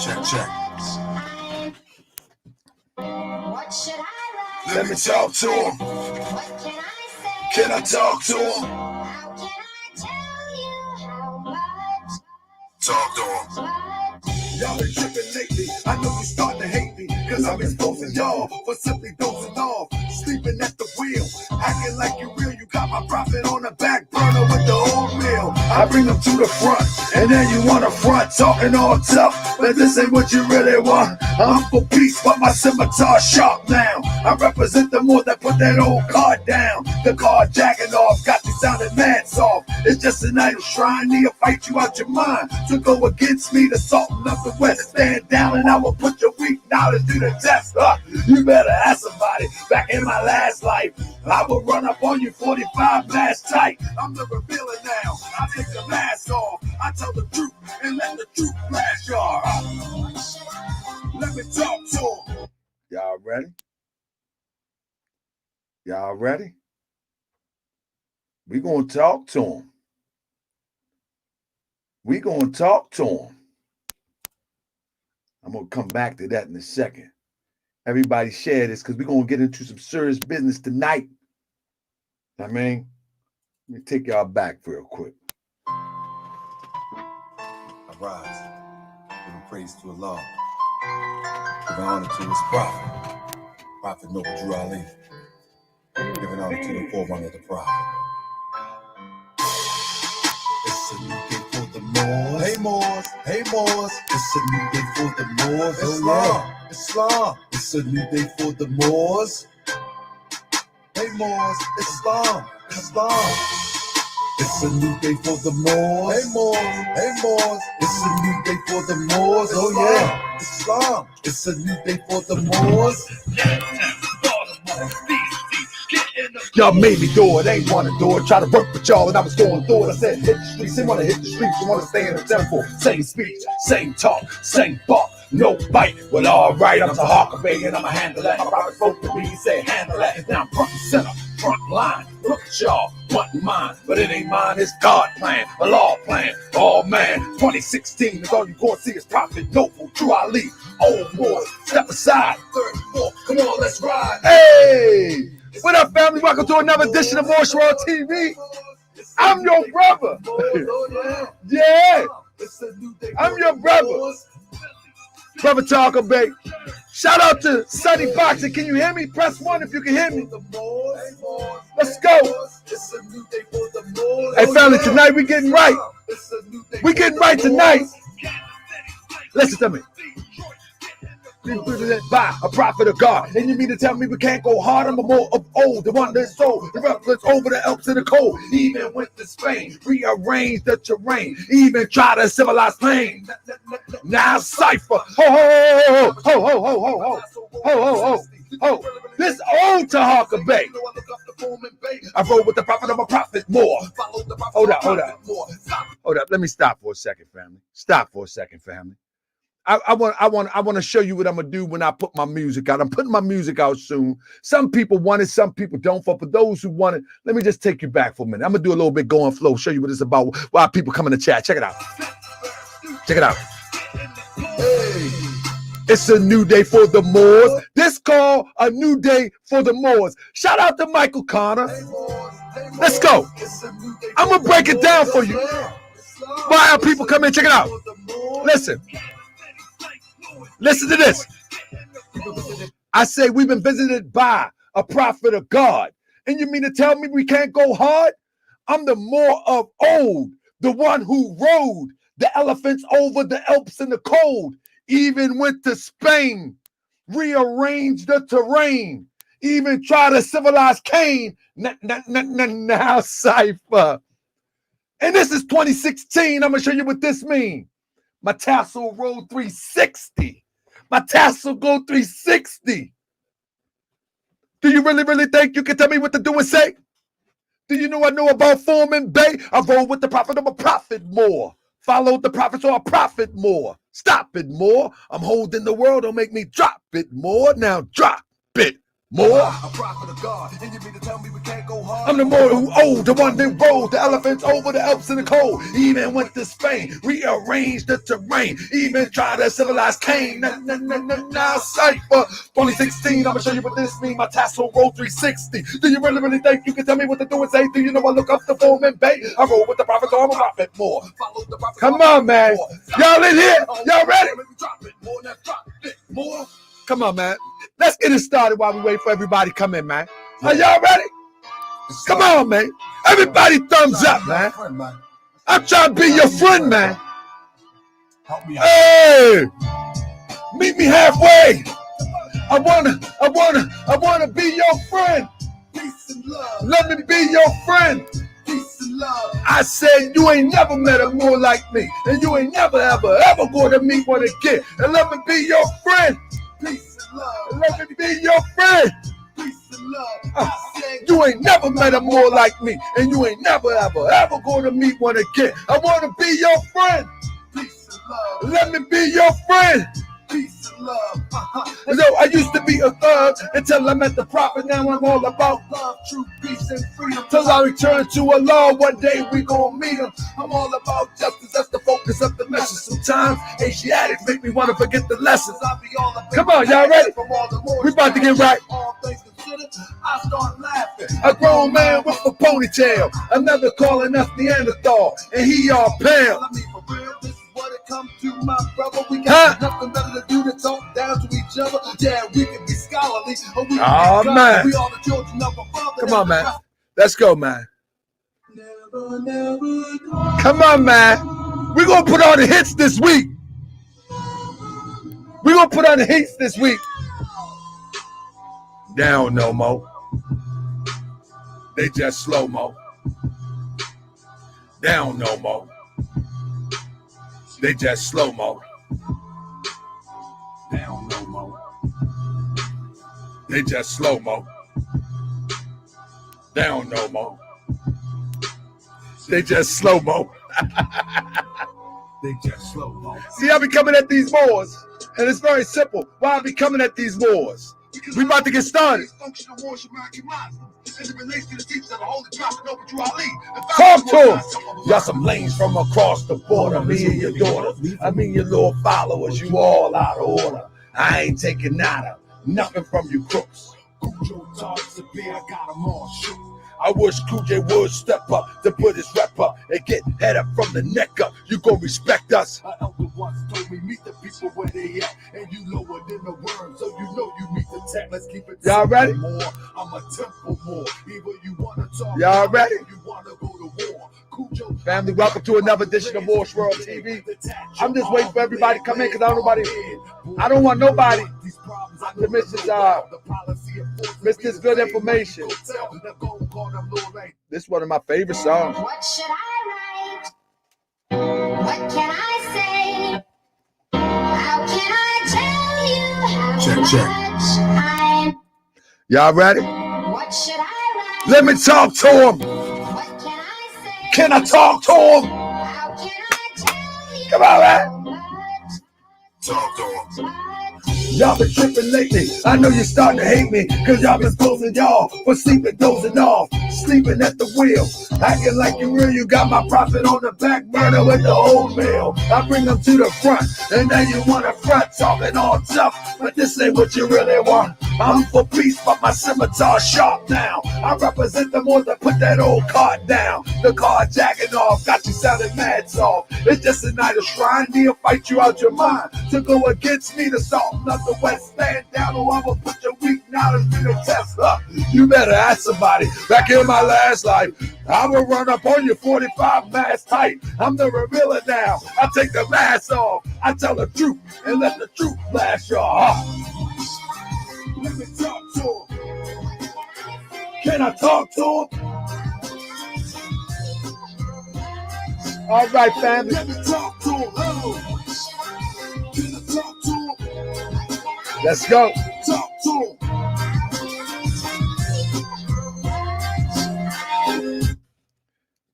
Check. What should I write? Let me talk to him. What can I say? Can I talk to him? How can I tell you how much? Talk to him. Y'all been tripping lately. I know you starting to hate me, cause I'm exposing y'all for simply dozing off, sleeping at the wheel, acting like you real. You got my profit on the back burner with the oatmeal. I bring them to the front, and then you wanna front, talking all tough, but this ain't what you really want. I'm for peace, but my scimitar sharp now. I represent the more that put that old card down. The card jacking off, got me sounding mad soft. It's just an idle shrine, need to fight you out your mind. To go against me, the Sultan of the West. Stand down and I will put your weak knowledge to the test. You better ask somebody. Back in my last life, I will run up on you 45 mask tight. I'm the revealer now. I take the mask off. I tell the truth and let the truth blast y'all. Let me talk to him. Y'all ready? Y'all ready? We gonna talk to him. We gonna talk to him. I'm gonna come back to that in a second. Everybody share this because we're gonna get into some serious business tonight. I mean, let me take y'all back real quick. I rise, giving praise to Allah, giving honor to his prophet, Prophet Noble Drew Ali, giving honor to the forerunner of the prophet. It's a new day for the Moors. Hey Moors, hey Moors. It's a new day for the Moors. Islam, Islam. It's a new day for the Moors. Hey Moors, Islam, Islam. It's a new day for the Moors. Hey Moors, hey Moors. It's a new day for the Moors. Oh yeah, Islam. It's a new day for the Moors. Y'all made me do it, ain't wanna do it. Try to work with y'all and I was going through it. I said hit the streets, they wanna hit the streets, they wanna stay in the temple. Same speech, same talk, same bark, no bite. Well, alright, I'm Tahaka Bay and I'ma handle that. My prophet spoke to me, he said handle that. Now I'm front and center, front line. Look at y'all, wanting mine, but it ain't mine, it's God plan, a law plan. Oh man, 2016 is all you gonna see is Prophet Noble Drew Ali. Old boys, step aside, 34, come on, let's ride. Hey! What up, family? Welcome to another edition of Moors World TV. I'm your brother. Yeah. I'm your brother. Brother Talker Bay. Shout out to Sunny Boxing. Can you hear me? Press 1 if you can hear me. Let's go. Hey, family, tonight we getting right. We getting right tonight. Listen to me. By a prophet of God. And you mean to tell me we can't go hard? I'm a more of old, the one that's sold, the reference over the Alps and the cold. Even went to Spain, rearranged the terrain, even try to civilize pain. Now cipher, ho ho ho ho ho ho ho ho ho ho ho. This old Tahaka Bay. I roll with the prophet of a prophet more. Hold up. Let me stop for a second, family. Stop for a second, family. I want to show you what I'm gonna do when I put my music out. I'm putting my music out soon. Some people want it, some people don't. For those who want it, let me just take you back for a minute. I'm gonna do a little bit going flow, show you what it's about. Why people come in the chat. Check it out. Check it out. Hey, it's a new day for the Moors. This called a new day for the Moors. Shout out to Michael Connor. Let's go. I'm gonna break it down for you. Why are people coming in? Check it out. Listen to this. I say we've been visited by a prophet of God. And you mean to tell me we can't go hard? I'm the more of old, the one who rode the elephants over the Alps in the cold, even went to Spain, rearranged the terrain, even tried to civilize Cain. Now cipher. And this is 2016. I'm going to show you what this means. My tassel rolled 360. My tassel go 360. Do you really think you can tell me what to do and say? Do you know I know about Foreman Bay? I roll with the prophet of a prophet more. Followed the prophets or a prophet more. Stop it more. I'm holding the world. Don't make me drop it more. Now drop it More. A prophet of God, and you mean to tell me we can't go hard? I'm the more who old, the one that rode the elephants over the Alps in the cold. Even went to Spain, rearranged the terrain. Even tried to civilize Cain. Now cipher. Only 16, I'ma show you what this mean. My tassel roll 360. Do you really think you can tell me what to do and say? Do you know I look up the Foreman Bay? I roll with the prophet, so I'm a prophet more. Come on, man. Y'all in here? Y'all ready? More. Come on, man. Let's get it started while we wait for everybody to come in, man. Are y'all ready? Come on, man. Everybody thumbs up, man. I'm trying to be your friend, man. Help me out. Hey, meet me halfway. I wanna be your friend. Peace and love. Let me be your friend. Peace and love. I said you ain't never met a more like me, and you ain't never ever gonna meet one again. And let me be your friend. Peace and love. Let me be your friend. Peace and love. I said You ain't never met a more like me, and you ain't never ever gonna meet one again. I wanna be your friend. peace and love. Let me be your friend. Peace and love. So I used to be a thug until I met the prophet. Now I'm all about Love, truth, peace, and freedom. till I return to Allah. One day we gon' meet him. I'm all about justice. That's the focus of the message. Sometimes Asiatics make me wanna forget the lessons. Come on, y'all ready? We about to get right. All things considered, I start laughing. A grown man with a ponytail, another calling us Neanderthal, and he all pale. I mean, for real, this is what it comes to, my brother. We got nothing better to do than talk down to each other. Yeah, we can be scholarly, or we can Oh, be God. man. We all the children of a father. Come on, man. Let's go, man. Never, never go. Come on, man. We're gonna put on the hits this week. We're gonna put on the hits this week. Down no more. They just slow mo. Down no more. They just slow mo. Down no more. They just slow mo. Down no more. They just slow mo. They just slow mo. See, I be coming at these wars, and it's very simple. Why I be coming at these wars? We about to get started. Talk to him. Y'all some lanes from across the border. Me and your daughter. I mean your little followers. You all out of order. I ain't taking nada. Nothing from you crooks. Cujo talks to be, I got them all shook. I wish Cool would step up to put his rep up and get head up from the neck up. You gon' respect us. An elder once told me, meet the people where they at, and you lower than the worm, so you know you meet the tech. Let's keep it Y'all ready? more. I'm a temple more. Either you wanna talk, Y'all ready? or you wanna go to war. Cujo, Family, welcome to another edition of Morse World TV. I'm just waiting for everybody to come in because I don't want nobody to miss this good information. This is one of my favorite songs. What should I write? What can I say? How can I tell you how Check. much I'm? Y'all ready? What should I write? Let me talk to him. What can I say? Can I talk to him? How can I tell you Come on, man. how much? Talk to him. Y'all been tripping lately. I know you're starting to hate me because y'all been posting y'all for sleeping, dozing off, sleeping at the wheel, acting like you real. You got my prophet on the back burner with the oatmeal. I bring them to the front, and then you want to front talking all tough, but this ain't what you really want. I'm for peace, but my scimitar sharp now. I represent the ones that put that old card down. The card jacking off, got you sounding mad soft. It's just a night of shrine, they'll fight you out your mind. To go against me, the salt of the west, stand down, or I'ma put your weak knowledge to the test. You better ask somebody. Back in my last life, I will run up on you 45 mask tight. I'm the revealer now. I take the mask off. I tell the truth and let the truth blast y'all. Let me talk to him. Can I talk to him? All right, family. Let me talk to him. Oh. Can I talk to him? Let's go. Talk to him.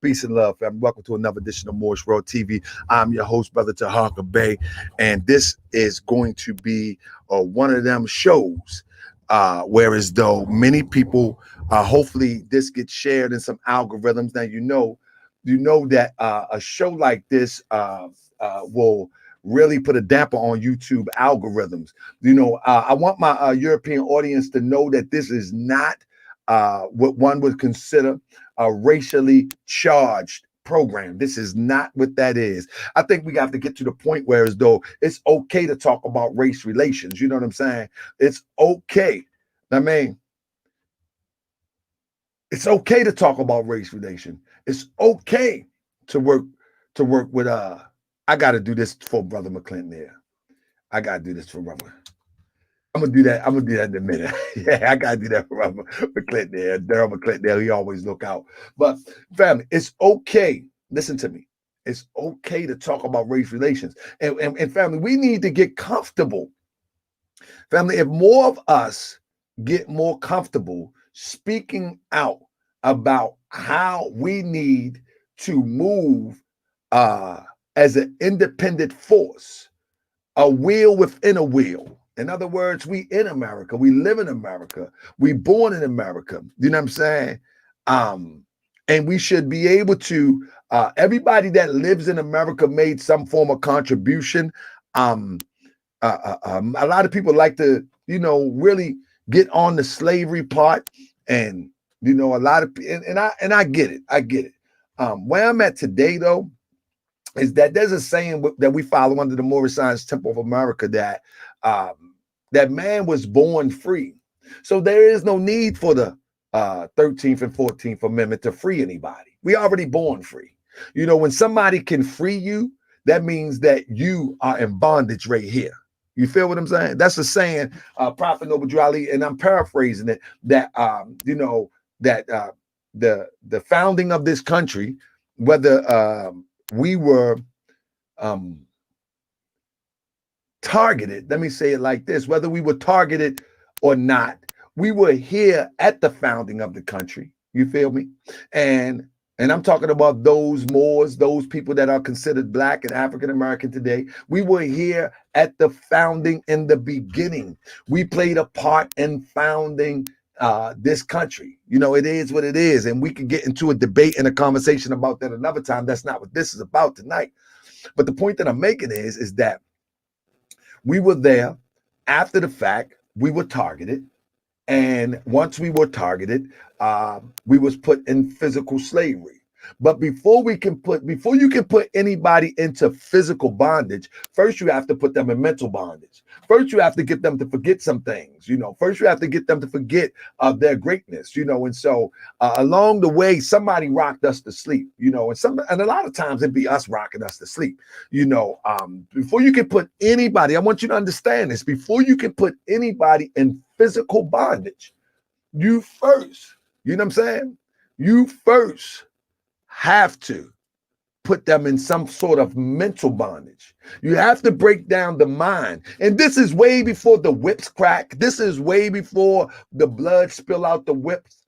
Peace and love, family. Welcome to another edition of Morse World TV. I'm your host, Brother Tahaka Bay, and this is going to be one of them shows Whereas though many people, hopefully this gets shared in some algorithms. Now you know that a show like this will really put a damper on YouTube algorithms. I want my European audience to know that this is not what one would consider a racially charged program. This is not what that is. I think we have to get to the point where as though it's okay to talk about race relations. You know what I'm saying? It's okay. I mean, it's okay to talk about race relation. It's okay to work with I gotta do this for Brother McClinton here. I gotta do this for Brother. I'm gonna do that in a minute. Yeah, I gotta do that for Brother McClinton there. Daryl McClinton there. He always look out. But family, it's okay. Listen to me. It's okay to talk about race relations. And family, we need to get comfortable. Family, if more of us get more comfortable speaking out about how we need to move as an independent force, a wheel within a wheel. In other words, we in America, we live in America, we born in America. You know what I'm saying? And we should be able to, everybody that lives in America made some form of contribution. A lot of people like to, really get on the slavery part, and a lot of, and I get it. I get it. Where I'm at today, though, is that there's a saying that we follow under the Moorish Science Temple of America that that man was born free. So there is no need for the 13th and 14th Amendment to free anybody. We already born free. When somebody can free you, that means that you are in bondage right here. You feel what I'm saying? That's a saying, Prophet Noble Drew Ali, and I'm paraphrasing it, that that the founding of this country, whether we were targeted, let me say it like this, whether we were targeted or not, we were here at the founding of the country. You feel me? And I'm talking about those Moors, those people that are considered Black and African American today. We were here at the founding in the beginning. We played a part in founding this country. It is what it is. And we could get into a debate and a conversation about that another time. That's not what this is about tonight. But the point that I'm making is that we were there after the fact. We were targeted. And once we were targeted, we was put in physical slavery. But before you can put anybody into physical bondage, first you have to put them in mental bondage. First you have to get them to forget some things. First you have to get them to forget their greatness. And so along the way, somebody rocked us to sleep. And a lot of times it'd be us rocking us to sleep. Before you can put anybody, I want you to understand this. Before you can put anybody in physical bondage, you first, you know what I'm saying? You first have to put them in some sort of mental bondage. You have to break down the mind. And this is way before the whips crack. This is way before the blood spill out the whips,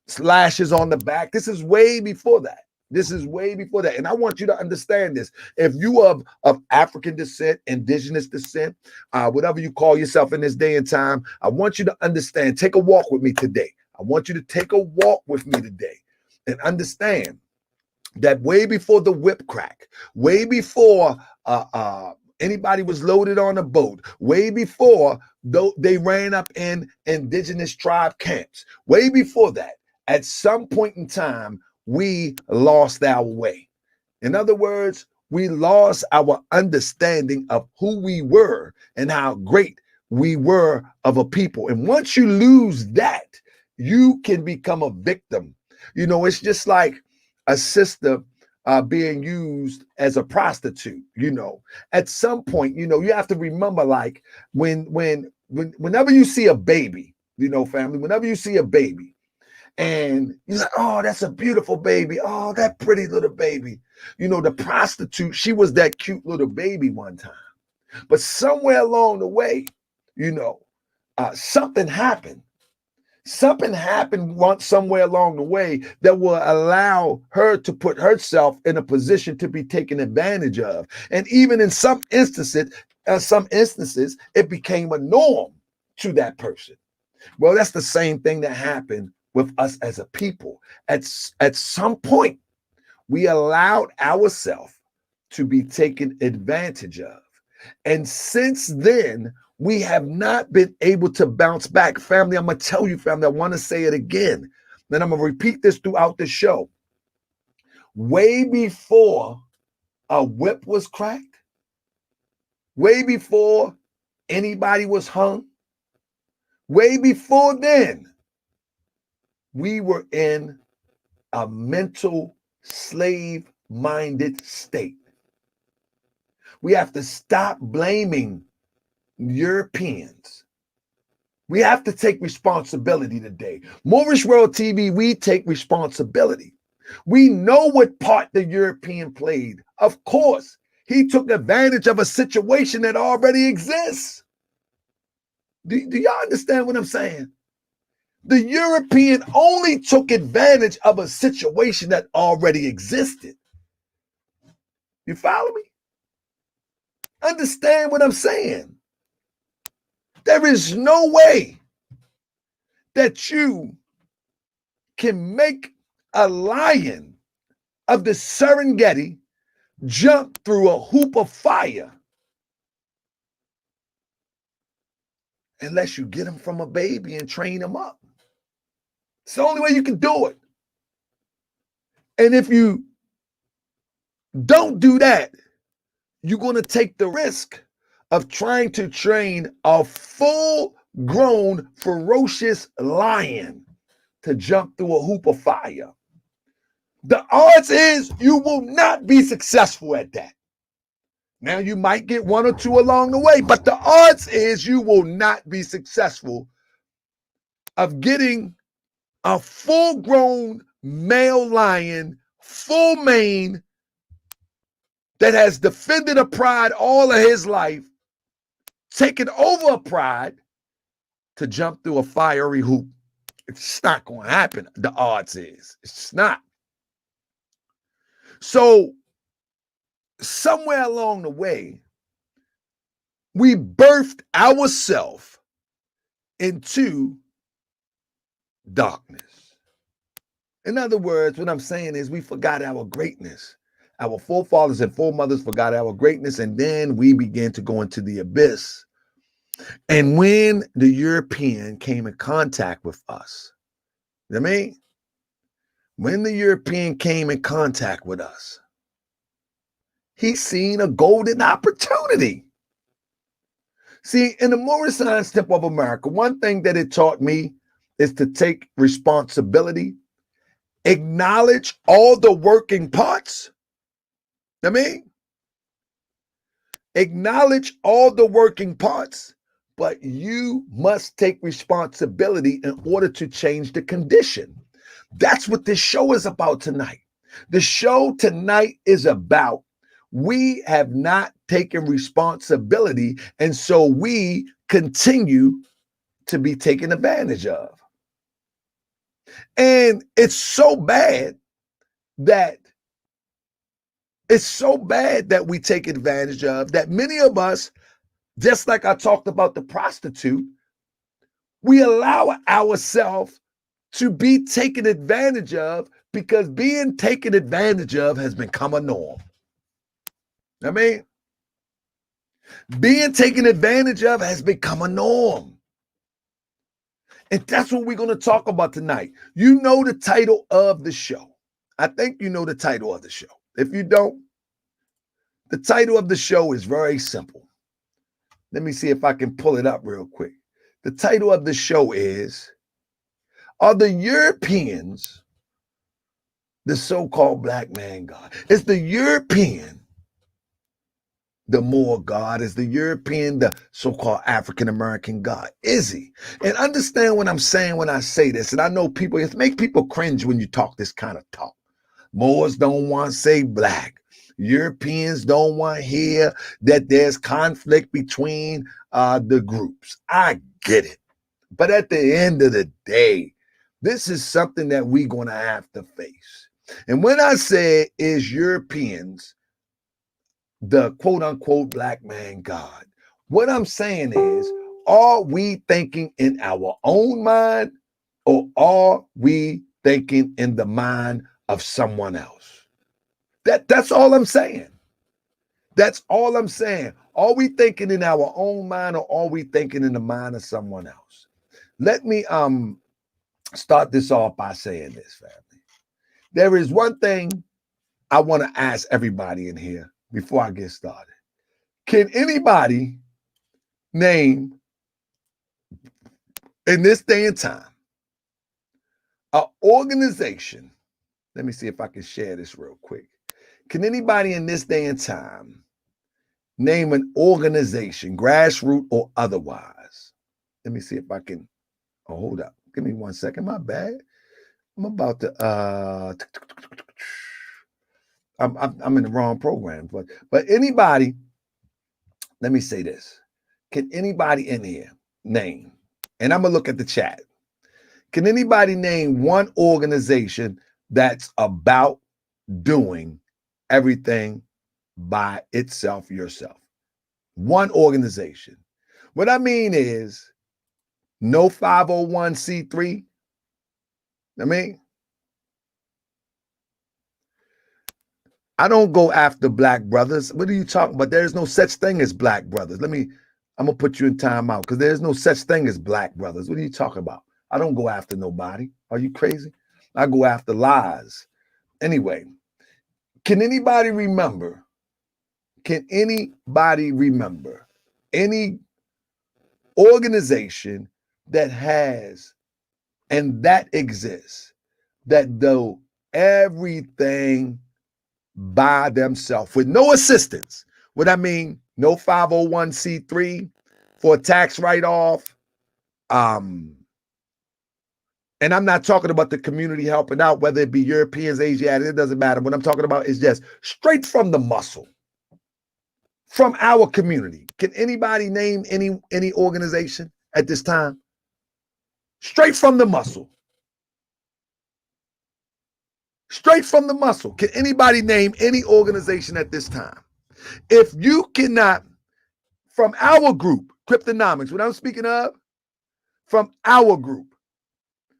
slashes on the back. This is way before that. This is way before that. And I want you to understand this. If you are of African descent, indigenous descent, whatever you call yourself in this day and time, I want you to understand, take a walk with me today. I want you to take a walk with me today and understand that way before the whip crack, way before anybody was loaded on a boat, way before they ran up in indigenous tribe camps, way before that, at some point in time, we lost our way. In other words, we lost our understanding of who we were and how great we were of a people. And once you lose that, you can become a victim. It's just like a sister being used as a prostitute. At some point, you have to remember, like whenever you see a baby, family, whenever you see a baby, and you're like, oh, that's a beautiful baby. Oh, that pretty little baby. The prostitute, she was that cute little baby one time. But somewhere along the way, something happened. Something happened once somewhere along the way that will allow her to put herself in a position to be taken advantage of. And even in some instances, it became a norm to that person. Well, that's the same thing that happened with us as a people. At some point, we allowed ourselves to be taken advantage of. And since then, we have not been able to bounce back. Family, I'm going to tell you, family, I want to say it again. Then I'm going to repeat this throughout the show. Way before a whip was cracked, way before anybody was hung, way before then, we were in a mental slave-minded state. We have to stop blaming Europeans. We have to take responsibility today. Moorish World TV, we take responsibility. We know what part the European played. Of course, he took advantage of a situation that already exists. Do y'all understand what I'm saying? The European only took advantage of a situation that already existed. You follow me? Understand what I'm saying? There is no way that you can make a lion of the Serengeti jump through a hoop of fire unless you get him from a baby and train him up. It's the only way you can do it. And if you don't do that, you're going to take the risk of trying to train a full-grown, ferocious lion to jump through a hoop of fire. The odds is you will not be successful at that. Now, you might get one or two along the way, but the odds is you will not be successful of getting a full-grown male lion, full mane, that has defended a pride all of his life, taken over a pride to jump through a fiery hoop. It's not going to happen, the odds is. It's just not. So, somewhere along the way, we birthed ourselves into darkness. In other words, what I'm saying is we forgot our greatness. Our forefathers and foremothers forgot our greatness, and then we began to go into the abyss. And when the European came in contact with us, you know what I mean? When the European came in contact with us, he seen a golden opportunity. See, in the Moorish Science Temple of America, one thing that it taught me is to take responsibility, acknowledge all the working parts. I mean, acknowledge all the working parts, but you must take responsibility in order to change the condition. That's what this show is about tonight. The show tonight is about we have not taken responsibility, and so we continue to be taken advantage of. And it's so bad that we take advantage of that many of us, just like I talked about the prostitute, we allow ourselves to be taken advantage of because being taken advantage of has become a norm. I mean, being taken advantage of has become a norm. And that's what we're going to talk about tonight. You know the title of the show. I think you know the title of the show. If you don't, the title of the show is very simple. Let me see if I can pull it up real quick. The title of the show is, are the Europeans the so-called black man God? Is the European the Moor God? Is the European the so-called African-American God? Is he? And understand what I'm saying when I say this. And I know people, it makes people cringe when you talk this kind of talk. Moors don't want to say black. Europeans don't want to hear that there's conflict between the groups. I get it. But at the end of the day, this is something that we're going to have to face. And when I say is Europeans the quote unquote black man God, what I'm saying is, are we thinking in our own mind, or are we thinking in the mind of someone else? That's all I'm saying. That's all I'm saying. Are we thinking in our own mind, or are we thinking in the mind of someone else? Let me start this off by saying this, family. There is one thing I want to ask everybody in here before I get started. Can anybody name, in this day and time, an organization? Let me see if I can share this real quick. Can anybody in this day and time name an organization, grassroots or otherwise? Let me see if I can. Oh, hold up. Give me 1 second. My bad. I'm about to I'm in the wrong program, but anybody, let me say this. Can anybody in here name, and I'm gonna look at the chat. Can anybody name one organization that's about doing everything by itself, yourself? One organization. What I mean is no 501c3. I don't go after black brothers. What are you talking about? There's no such thing as black brothers. I'm gonna put you in timeout because there's no such thing as black brothers. What are you talking about? I don't go after nobody. Are you crazy? I go after lies. Anyway, can anybody remember? Can anybody remember any organization that has and that exists that do everything by themselves with no assistance? What I mean, no 501c3 for a tax write-off. And I'm not talking about the community helping out, whether it be Europeans, Asiatics, it doesn't matter. What I'm talking about is just straight from the muscle, from our community. Can anybody name any organization at this time? Straight from the muscle. Straight from the muscle. Can anybody name any organization at this time? If you cannot, from our group, Cryptonomics, what I'm speaking of, from our group,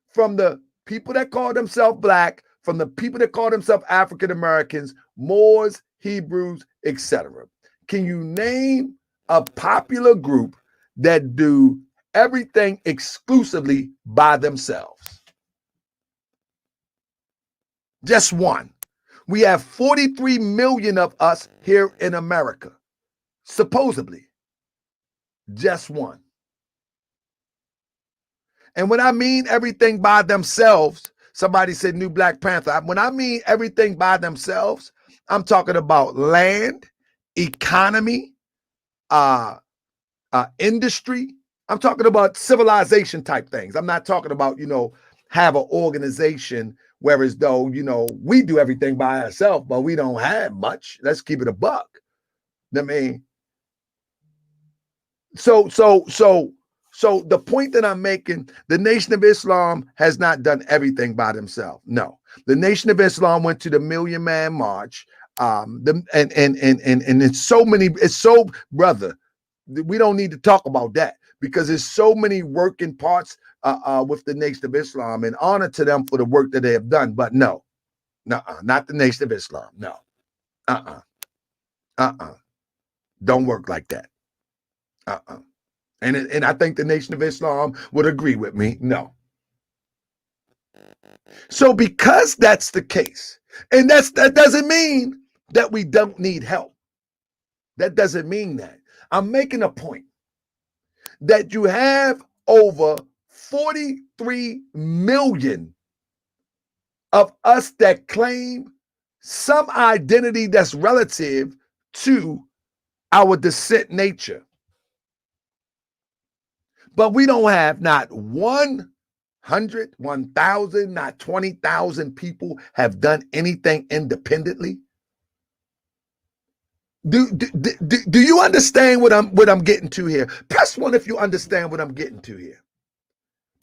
from the people that call themselves black, from the people that call themselves African Americans, Moors, Hebrews, etc. Can you name a popular group that do everything exclusively by themselves? Just one. We have 43 million of us here in America, supposedly. Just one. And when I mean everything by themselves, somebody said New Black Panther. When I mean everything by themselves, I'm talking about land, economy, industry. I'm talking about civilization type things. I'm not talking about, have an organization where as though, we do everything by ourselves, but we don't have much. Let's keep it a buck. I mean, so the point that I'm making, the Nation of Islam has not done everything by themselves. No, the Nation of Islam went to the Million Man March. And it's so, brother, we don't need to talk about that because there's so many working parts with the Nation of Islam, and honor to them for the work that they have done. But no, not the Nation of Islam. No, don't work like that. And I think the Nation of Islam would agree with me. No. So because that's the case, and that doesn't mean that we don't need help. That doesn't mean that. I'm making a point that you have over 43 million of us that claim some identity that's relative to our descent nature. But we don't have not 100, 1,000, not 20,000 people have done anything independently. Do you understand what I'm getting to here? Press 1 if you understand what I'm getting to here.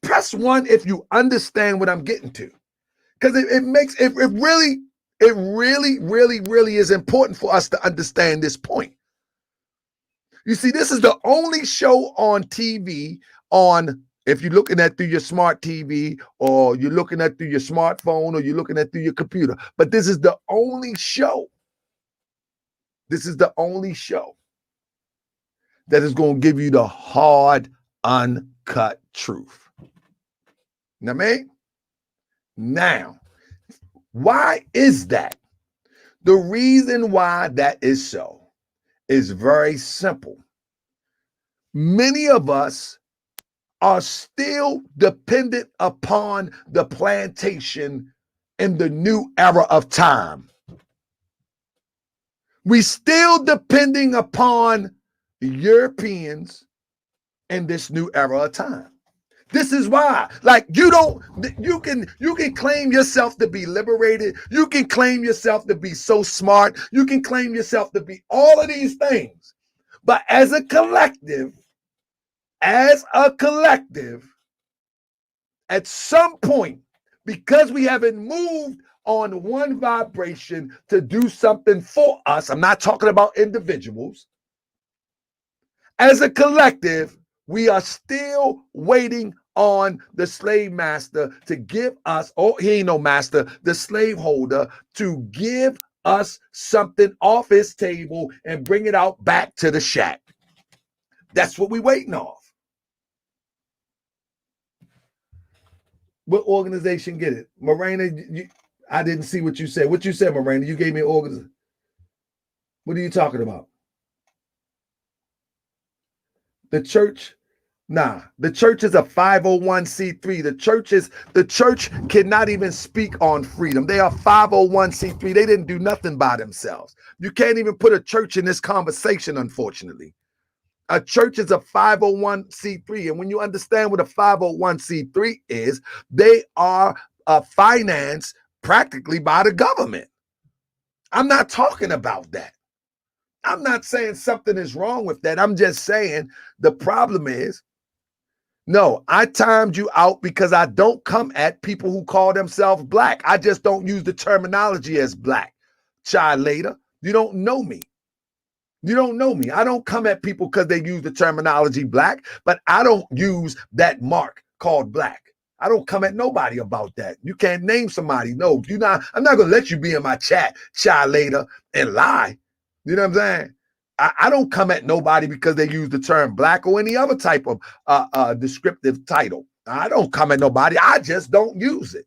Press 1 if you understand what I'm getting to. Because it really is important for us to understand this point. You see, this is the only show on TV if you're looking at through your smart TV or you're looking at through your smartphone or you're looking at through your computer. But this is the only show. This is the only show that is going to give you the hard, uncut truth. Now, man, now, why is that? The reason why that is so is very simple. Many of us are still dependent upon the plantation in the new era of time. We still depending upon the Europeans in this new era of time. This is why, like, you can claim yourself to be liberated. You can claim yourself to be so smart. You can claim yourself to be all of these things. But as a collective, at some point, because we haven't moved on one vibration to do something for us, I'm not talking about individuals. As a collective, we are still waiting on the slave master to give us, he ain't no master, the slaveholder to give us something off his table and bring it out back to the shack. That's what we waiting off. What organization get it? Morena, I didn't see what you said. What you said, Morena? You gave me an organization. What are you talking about? The church? Nah, the church is a 501c3. The church cannot even speak on freedom. They are 501c3. They didn't do nothing by themselves. You can't even put a church in this conversation, unfortunately. A church is a 501c3. And when you understand what a 501c3 is, they are financed practically by the government. I'm not talking about that. I'm not saying something is wrong with that. I'm just saying the problem is, no, I timed you out because I don't come at people who call themselves black. I just don't use the terminology as black. Child later, you don't know me. You don't know me. I don't come at people because they use the terminology black, but I don't use that mark called black. I don't come at nobody about that. You can't name somebody. No, I'm not going to let you be in my chat, child later, and lie. You know what I'm saying? I don't come at nobody because they use the term black or any other type of descriptive title. I don't come at nobody. I just don't use it.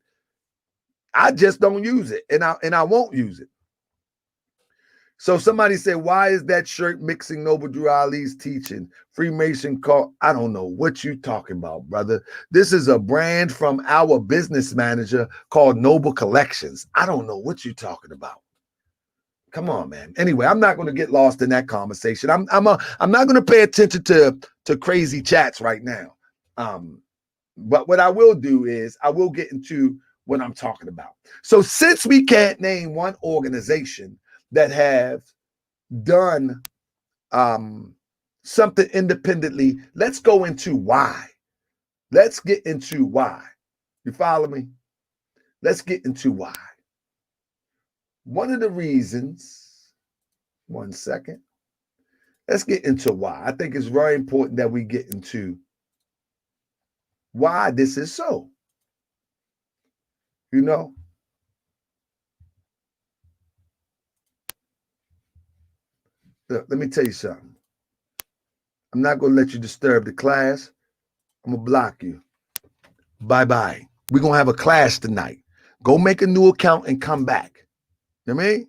I just don't use it, and I won't use it. So somebody said, why is that shirt mixing Noble Drew Ali's teaching? Freemason call. I don't know what you talking about, brother. This is a brand from our business manager called Noble Collections. I don't know what you talking about. Come on, man. Anyway, I'm not going to get lost in that conversation. I'm not going to pay attention to crazy chats right now. But what I will do is I will get into what I'm talking about. So since we can't name one organization that have done something independently, let's go into why. Let's get into why. You follow me? Let's get into why. One of the reasons, one second. Let's get into why. I think it's very important that we get into why this is so. You know? Look, let me tell you something. I'm not going to let you disturb the class. I'm going to block you. Bye-bye. We're going to have a class tonight. Go make a new account and come back. You know what I mean?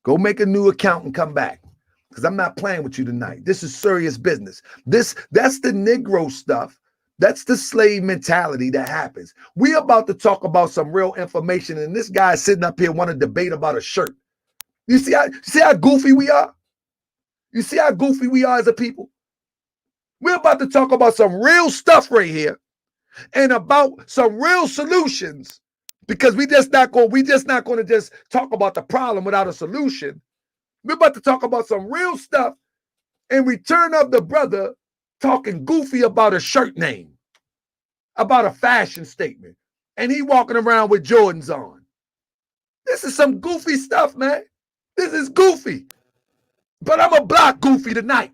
Go make a new account and come back. Because I'm not playing with you tonight. This is serious business. That's the Negro stuff. That's the slave mentality that happens. We're about to talk about some real information, and this guy sitting up here want to debate about a shirt. You see how goofy we are? You see how goofy we are as a people? We're about to talk about some real stuff right here and about some real solutions, because we just not going to just talk about the problem without a solution. We're about to talk about some real stuff in return of the brother talking goofy about a shirt name, about a fashion statement, and he walking around with Jordans on. This is some goofy stuff, man. This is goofy. But I'm a block goofy tonight.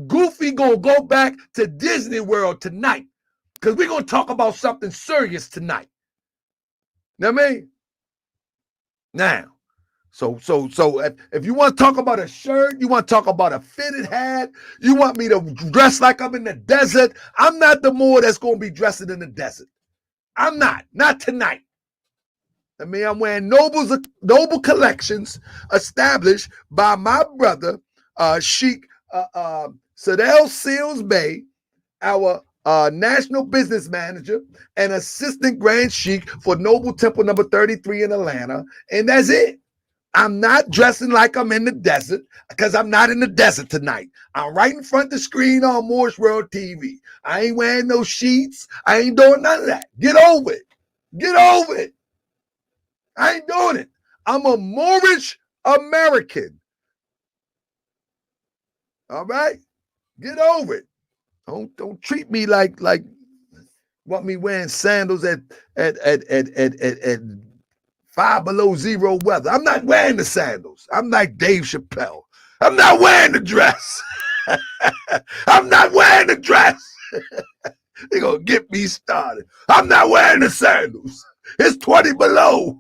Goofy gonna go back to Disney World tonight because we're gonna talk about something serious tonight. You know what I mean? Now, so if you want to talk about a shirt, you want to talk about a fitted hat, you want me to dress like I'm in the desert, I'm not the Moor that's gonna be dressing in the desert. I'm not tonight. I mean, I'm wearing Noble collections established by my brother, Sheikh Sadell Seals Bay, our national business manager and assistant grand sheikh for Noble Temple number 33 in Atlanta. And that's it. I'm not dressing like I'm in the desert because I'm not in the desert tonight. I'm right in front of the screen on Moorish World TV. I ain't wearing no sheets. I ain't doing none of that. Get over it. Get over it. I ain't doing it. I'm a Moorish American. All right? Get over it. Don't treat me like want me wearing sandals at 5 below zero weather. I'm not wearing the sandals. I'm like Dave Chappelle. I'm not wearing the dress. I'm not wearing the dress. They're gonna get me started. I'm not wearing the sandals. It's 20 below.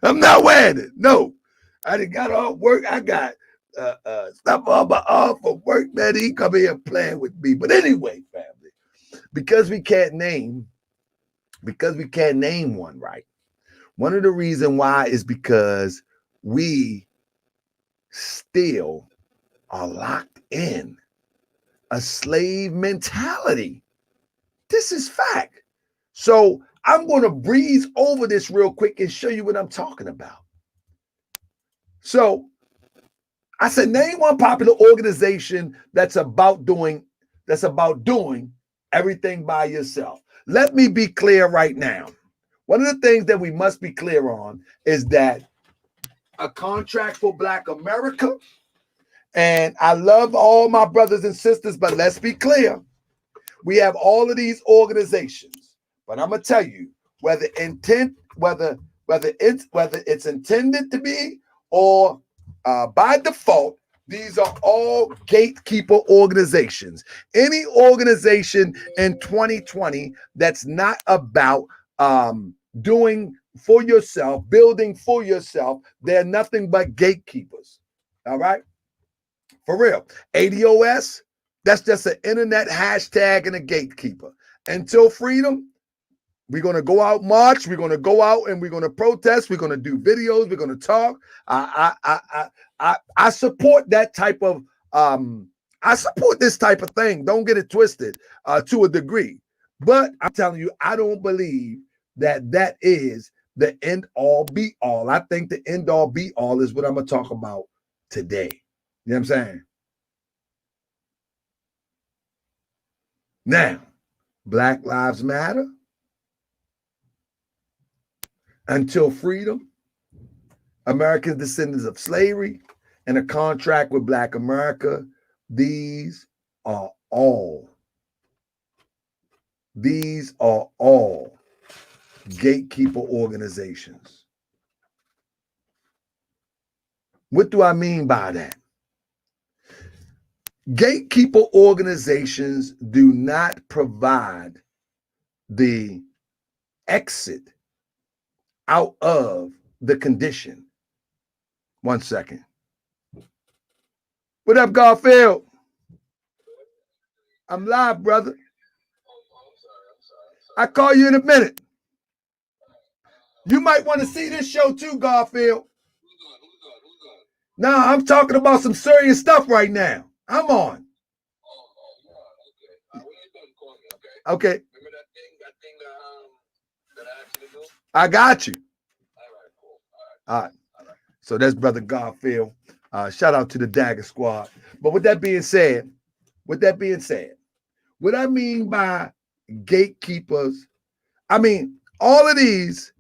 I'm not wearing it. No, I done got off work. I got stuff on my arm for work, man. He come here playing with me. But anyway, family, because we can't name one, right? One of the reasons why is because we still are locked in a slave mentality. This is fact. So I'm going to breeze over this real quick and show you what I'm talking about. So I said, name one popular organization that's about doing everything by yourself. Let me be clear right now. One of the things that we must be clear on is that a contract for Black America, and I love all my brothers and sisters, but let's be clear. We have all of these organizations, but I'm gonna tell you whether it's intended to be or by default, these are all gatekeeper organizations. Any organization in 2020 that's not about doing for yourself, building for yourself, they're nothing but gatekeepers. All right? For real. ADOS, that's just an internet hashtag and a gatekeeper. Until freedom, we're going to go out march. We're going to go out and we're going to protest. We're going to do videos. We're going to talk. I support that type of, I support this type of thing. Don't get it twisted to a degree. But I'm telling you, I don't believe that is the end all be all. I think the end all be all is what I'm going to talk about today. You know what I'm saying? Now, Black Lives Matter, Until Freedom, American Descendants of Slavery, and a contract with Black America. These are all gatekeeper organizations. What do I mean by that? Gatekeeper organizations do not provide the exit out of the condition. 1 second. What up, Garfield? I'm live, brother. I'll call you in a minute. You might want to see this show too, Garfield. No, I'm talking about some serious stuff right now. I'm on. Okay. I got you. All right. So that's Brother Garfield. Shout out to the Dagger Squad. But with that being said, what I mean by gatekeepers, I mean all of these,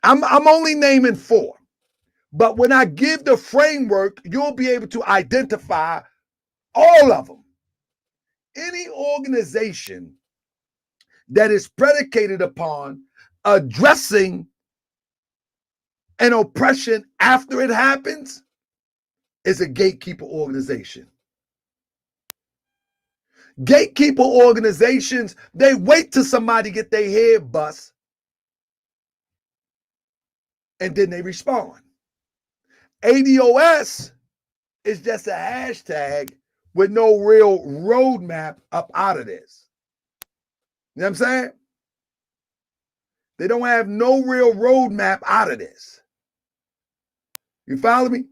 I'm only naming 4. But when I give the framework, you'll be able to identify all of them. Any organization that is predicated upon addressing and oppression after it happens is a gatekeeper organization. Gatekeeper organizations, they wait till somebody get their head bust and then they respond. ADOS is just a hashtag with no real roadmap up out of this. You know what I'm saying? They don't have no real roadmap out of this. You follow me?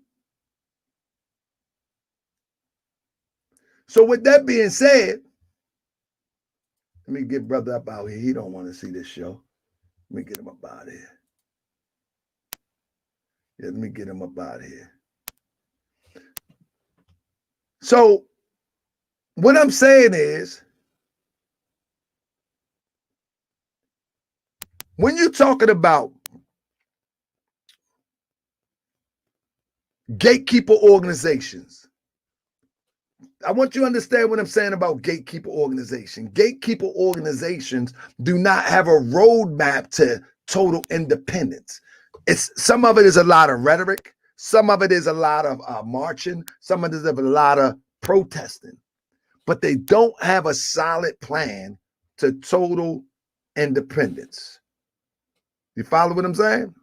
So with that being said, let me get brother up out here. He don't want to see this show. Let me get him up out of here. Yeah, let me get him up out of here. So what I'm saying is, when you're talking about gatekeeper organizations, I want you to understand what I'm saying about gatekeeper organization. Gatekeeper organizations do not have a roadmap to total independence. Some of it is a lot of rhetoric. Some of it is a lot of marching. Some of it is a lot of protesting. But they don't have a solid plan to total independence. You follow what I'm saying?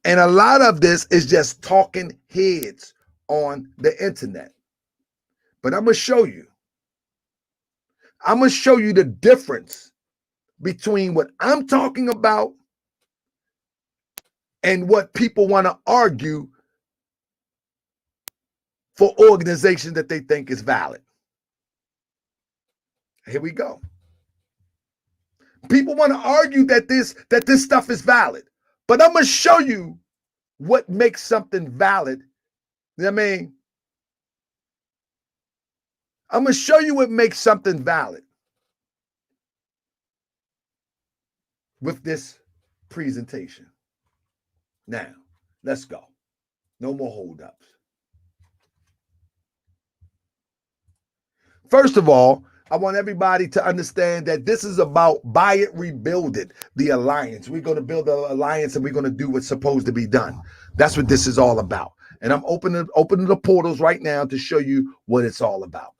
And a lot of this is just talking heads on the internet. But I'm going to show you. I'm going to show you the difference between what I'm talking about and what people want to argue for organizations that they think is valid. Here we go. People want to argue that this stuff is valid, but I'm going to show you what makes something valid. You know what I mean? I'm going to show you what makes something valid with this presentation. Now, let's go. No more holdups. First of all, I want everybody to understand that this is about buy it, rebuild it, the alliance. We're going to build an alliance and we're going to do what's supposed to be done. That's what this is all about. And I'm opening the portals right now to show you what it's all about.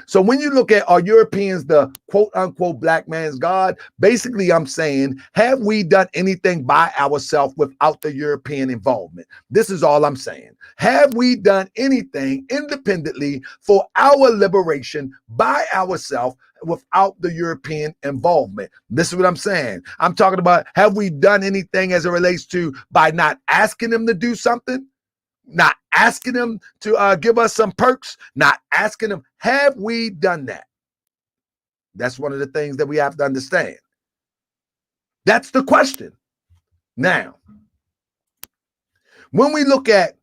So when you look at, are Europeans the quote unquote black man's God? Basically, I'm saying, have we done anything by ourselves without the European involvement? This is all I'm saying. Have we done anything independently for our liberation by ourselves without the European involvement? This is what I'm saying. I'm talking about, have we done anything as it relates to by not asking them to do something? Not asking them to give us some perks, not asking them, have we done that? That's one of the things that we have to understand. That's the question. Now, when we look at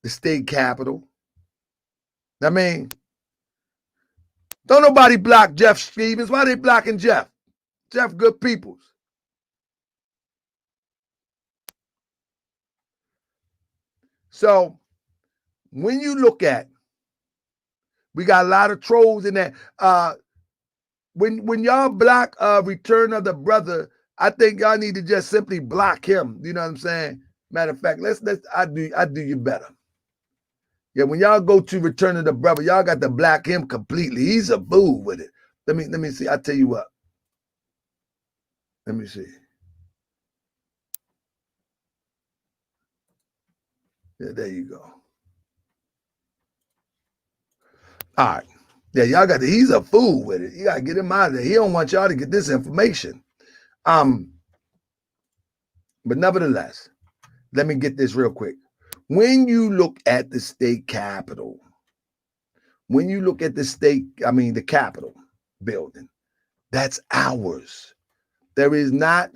the state capitol, I mean, don't nobody block Jeff Stevens. Why are they blocking Jeff? Jeff good peoples. So when you look at, we got a lot of trolls in that. When y'all block Return of the Brother, I think y'all need to just simply block him. You know what I'm saying? Matter of fact, I do you better. Yeah, when y'all go to Return of the Brother, y'all got to block him completely. He's a fool with it. Let me see. I'll tell you what. Let me see. Yeah, there you go. All right. Yeah, y'all got he's a fool with it. You gotta get him out of there. He don't want y'all to get this information. But nevertheless, let me get this real quick. When you look at the state capitol, the Capitol building, that's ours. There is not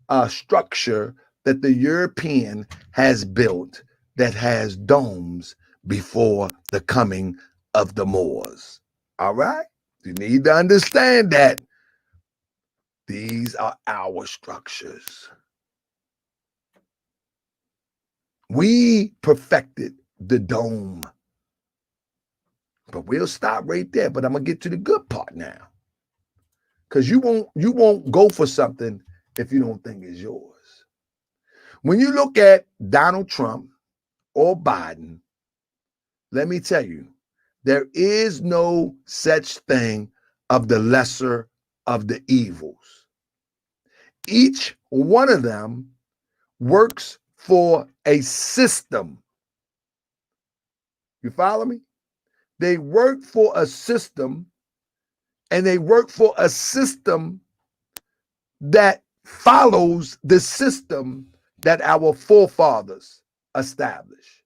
a structure that the European has built that has domes before the coming of the Moors. All right? You need to understand that these are our structures. We perfected the dome. But we'll stop right there. But I'm going to get to the good part now. Because you won't go for something if you don't think it's yours. When you look at Donald Trump or Biden, let me tell you, there is no such thing of the lesser of the evils. Each one of them works for a system. You follow me? They work for a system, and they work for a system that follows the system that our forefathers established.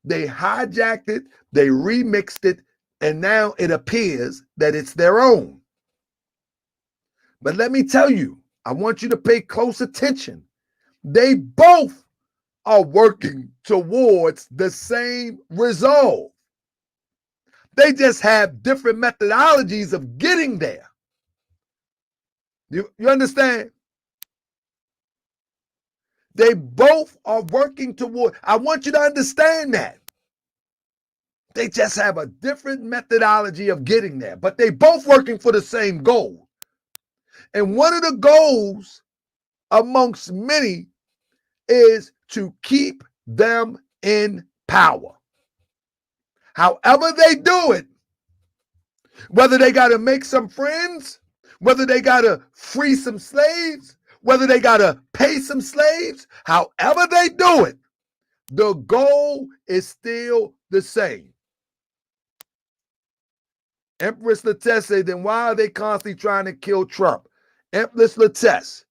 They hijacked it, they remixed it, and now it appears that it's their own. But let me tell you, I want you to pay close attention. They both are working towards the same resolve. They just have different methodologies of getting there. You understand? They both are working toward, I want you to understand that. They just have a different methodology of getting there, but they both working for the same goal. And one of the goals amongst many is to keep them in power. However they do it, whether they got to make some friends, whether they got to free some slaves, whether they got to pay some slaves, however they do it, the goal is still the same. Empress Lattès said, then why are they constantly trying to kill Trump? Empress Lattès,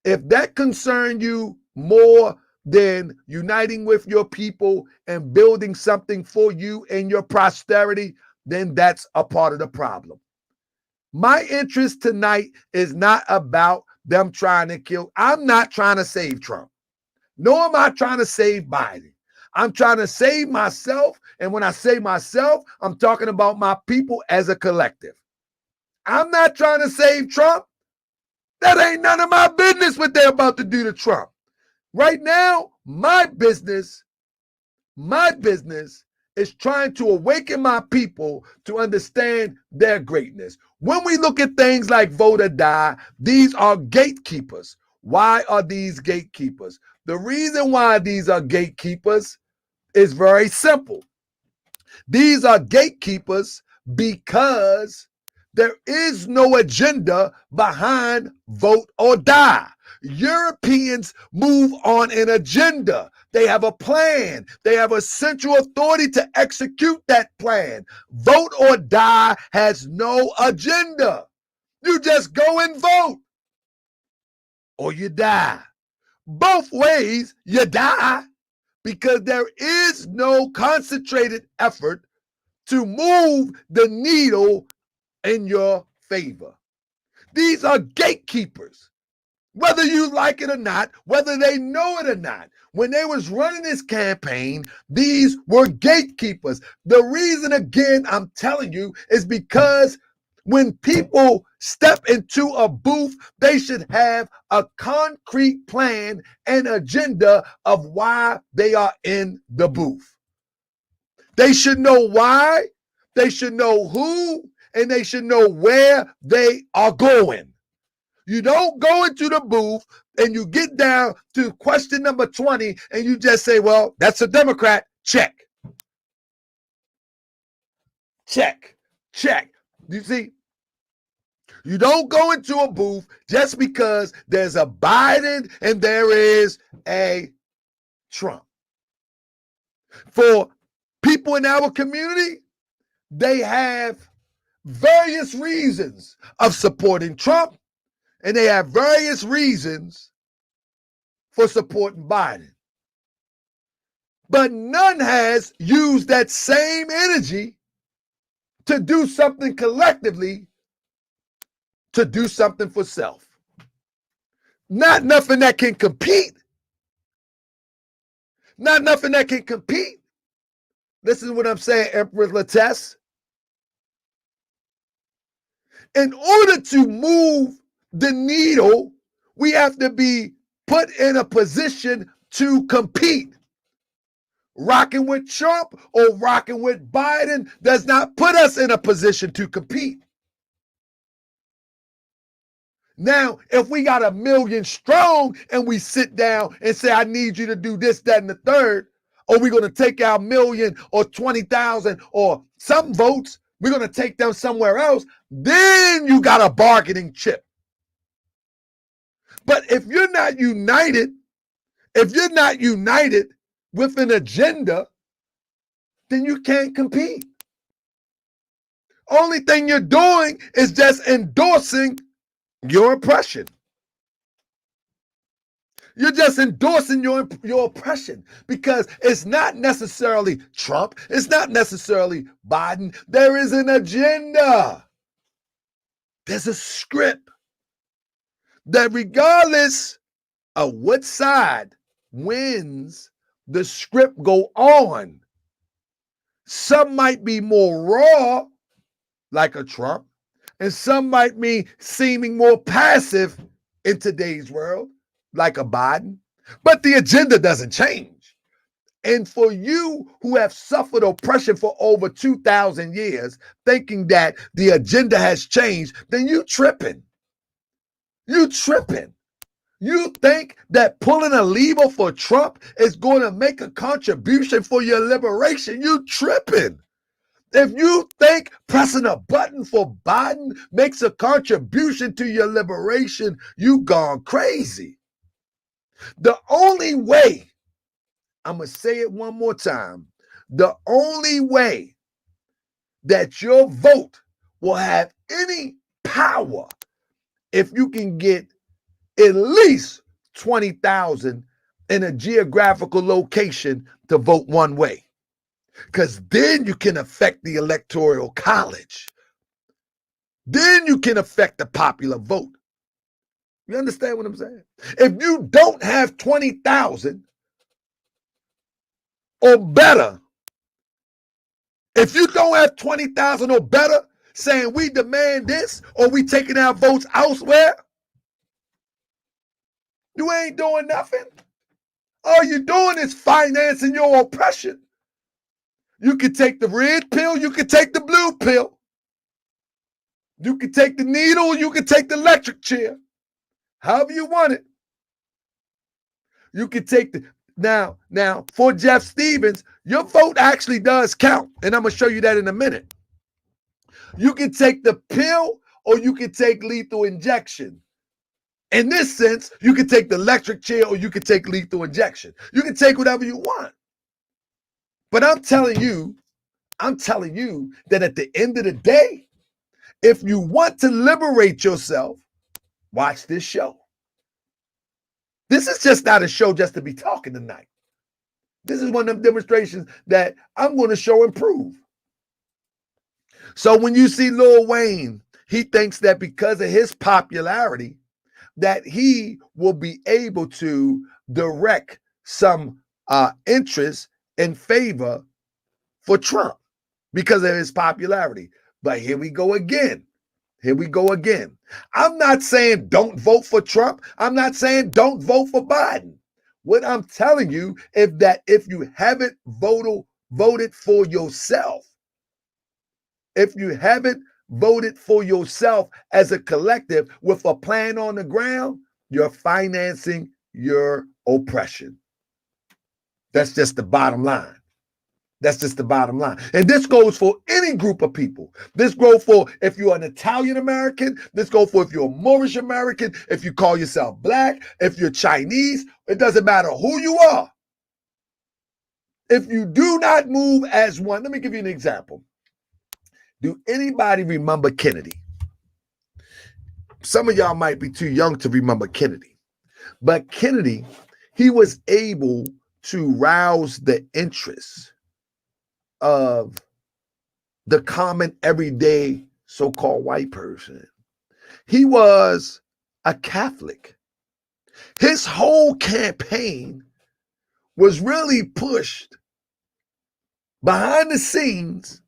if that concerned you more than uniting with your people and building something for you and your posterity, then that's a part of the problem. My interest tonight is not about them trying to kill. I'm not trying to save Trump, nor am I trying to save Biden. I'm trying to save myself. And when I say myself, I'm talking about my people as a collective. I'm not trying to save Trump. That ain't none of my business what they're about to do to Trump. Right now, my business is trying to awaken my people to understand their greatness. When we look at things like vote or die, these are gatekeepers. Why are these gatekeepers? The reason why these are gatekeepers is very simple. These are gatekeepers because there is no agenda behind vote or die. Europeans move on an agenda. They have a plan. They have a central authority to execute that plan. Vote or die has no agenda. You just go and vote or you die. Both ways, you die because there is no concentrated effort to move the needle in your favor. These are gatekeepers. Whether you like it or not, whether they know it or not, when they was running this campaign, these were gatekeepers. The reason, again, I'm telling you, is because when people step into a booth, they should have a concrete plan and agenda of why they are in the booth. They should know why, they should know who, and they should know where they are going. You don't go into the booth and you get down to question number 20 and you just say, well, that's a Democrat. Check. Check. Check. You see, you don't go into a booth just because there's a Biden and there is a Trump. For people in our community, they have various reasons of supporting Trump, and they have various reasons for supporting Biden. But none has used that same energy to do something collectively, to do something for self. Not nothing that can compete. Not nothing that can compete. Listen to what I'm saying, Empress Lattès. In order to move the needle, we have to be put in a position to compete. Rocking with Trump or rocking with Biden does not put us in a position to compete. Now, if we got 1 million strong and we sit down and say, I need you to do this, that, and the third, or we're going to take our 1 million or 20,000 or some votes, we're going to take them somewhere else, then you got a bargaining chip. But if you're not united with an agenda, then you can't compete. Only thing you're doing is just endorsing your oppression. You're just endorsing your oppression, because it's not necessarily Trump. It's not necessarily Biden. There is an agenda. There's a script that regardless of what side wins, the script go on. Some might be more raw, like a Trump, and some might be seeming more passive in today's world, like a Biden, but the agenda doesn't change. And for you who have suffered oppression for over 2,000 years, thinking that the agenda has changed, then you tripping. You tripping. You think that pulling a lever for Trump is going to make a contribution for your liberation? You tripping. If you think pressing a button for Biden makes a contribution to your liberation, you gone crazy. The only way, I'm going to say it one more time, the only way that your vote will have any power if you can get at least 20,000 in a geographical location to vote one way. Because then you can affect the electoral college. Then you can affect the popular vote. You understand what I'm saying? If you don't have 20,000 or better, if you don't have 20,000 or better saying we demand this or we taking our votes elsewhere, you ain't doing nothing. All you're doing is financing your oppression. You can take the red pill, you can take the blue pill. You can take the needle, you can take the electric chair. However you want it. You can take the now for Jeff Stevens, your vote actually does count. And I'm gonna show you that in a minute. You can take the pill or you can take lethal injection. In this sense, you can take the electric chair or you can take lethal injection. You can take whatever you want. But I'm telling you that at the end of the day, if you want to liberate yourself, watch this show. This is just not a show just to be talking tonight. This is one of them demonstrations that I'm going to show and prove. So when you see Lil Wayne, he thinks that because of his popularity, that he will be able to direct some interest in favor for Trump because of his popularity. But here we go again. I'm not saying don't vote for Trump. I'm not saying don't vote for Biden. What I'm telling you is that if you haven't voted for yourself, if you haven't voted for yourself as a collective with a plan on the ground, you're financing your oppression. That's just the bottom line. And this goes for any group of people. This goes for if you're an Italian American. This goes for if you're a Moorish American, if you call yourself black, if you're Chinese. It doesn't matter who you are. If you do not move as one, let me give you an example. Do anybody remember Kennedy? Some of y'all might be too young to remember Kennedy. But Kennedy, he was able to rouse the interest of the common, everyday, so-called white person. He was a Catholic. His whole campaign was really pushed behind the scenes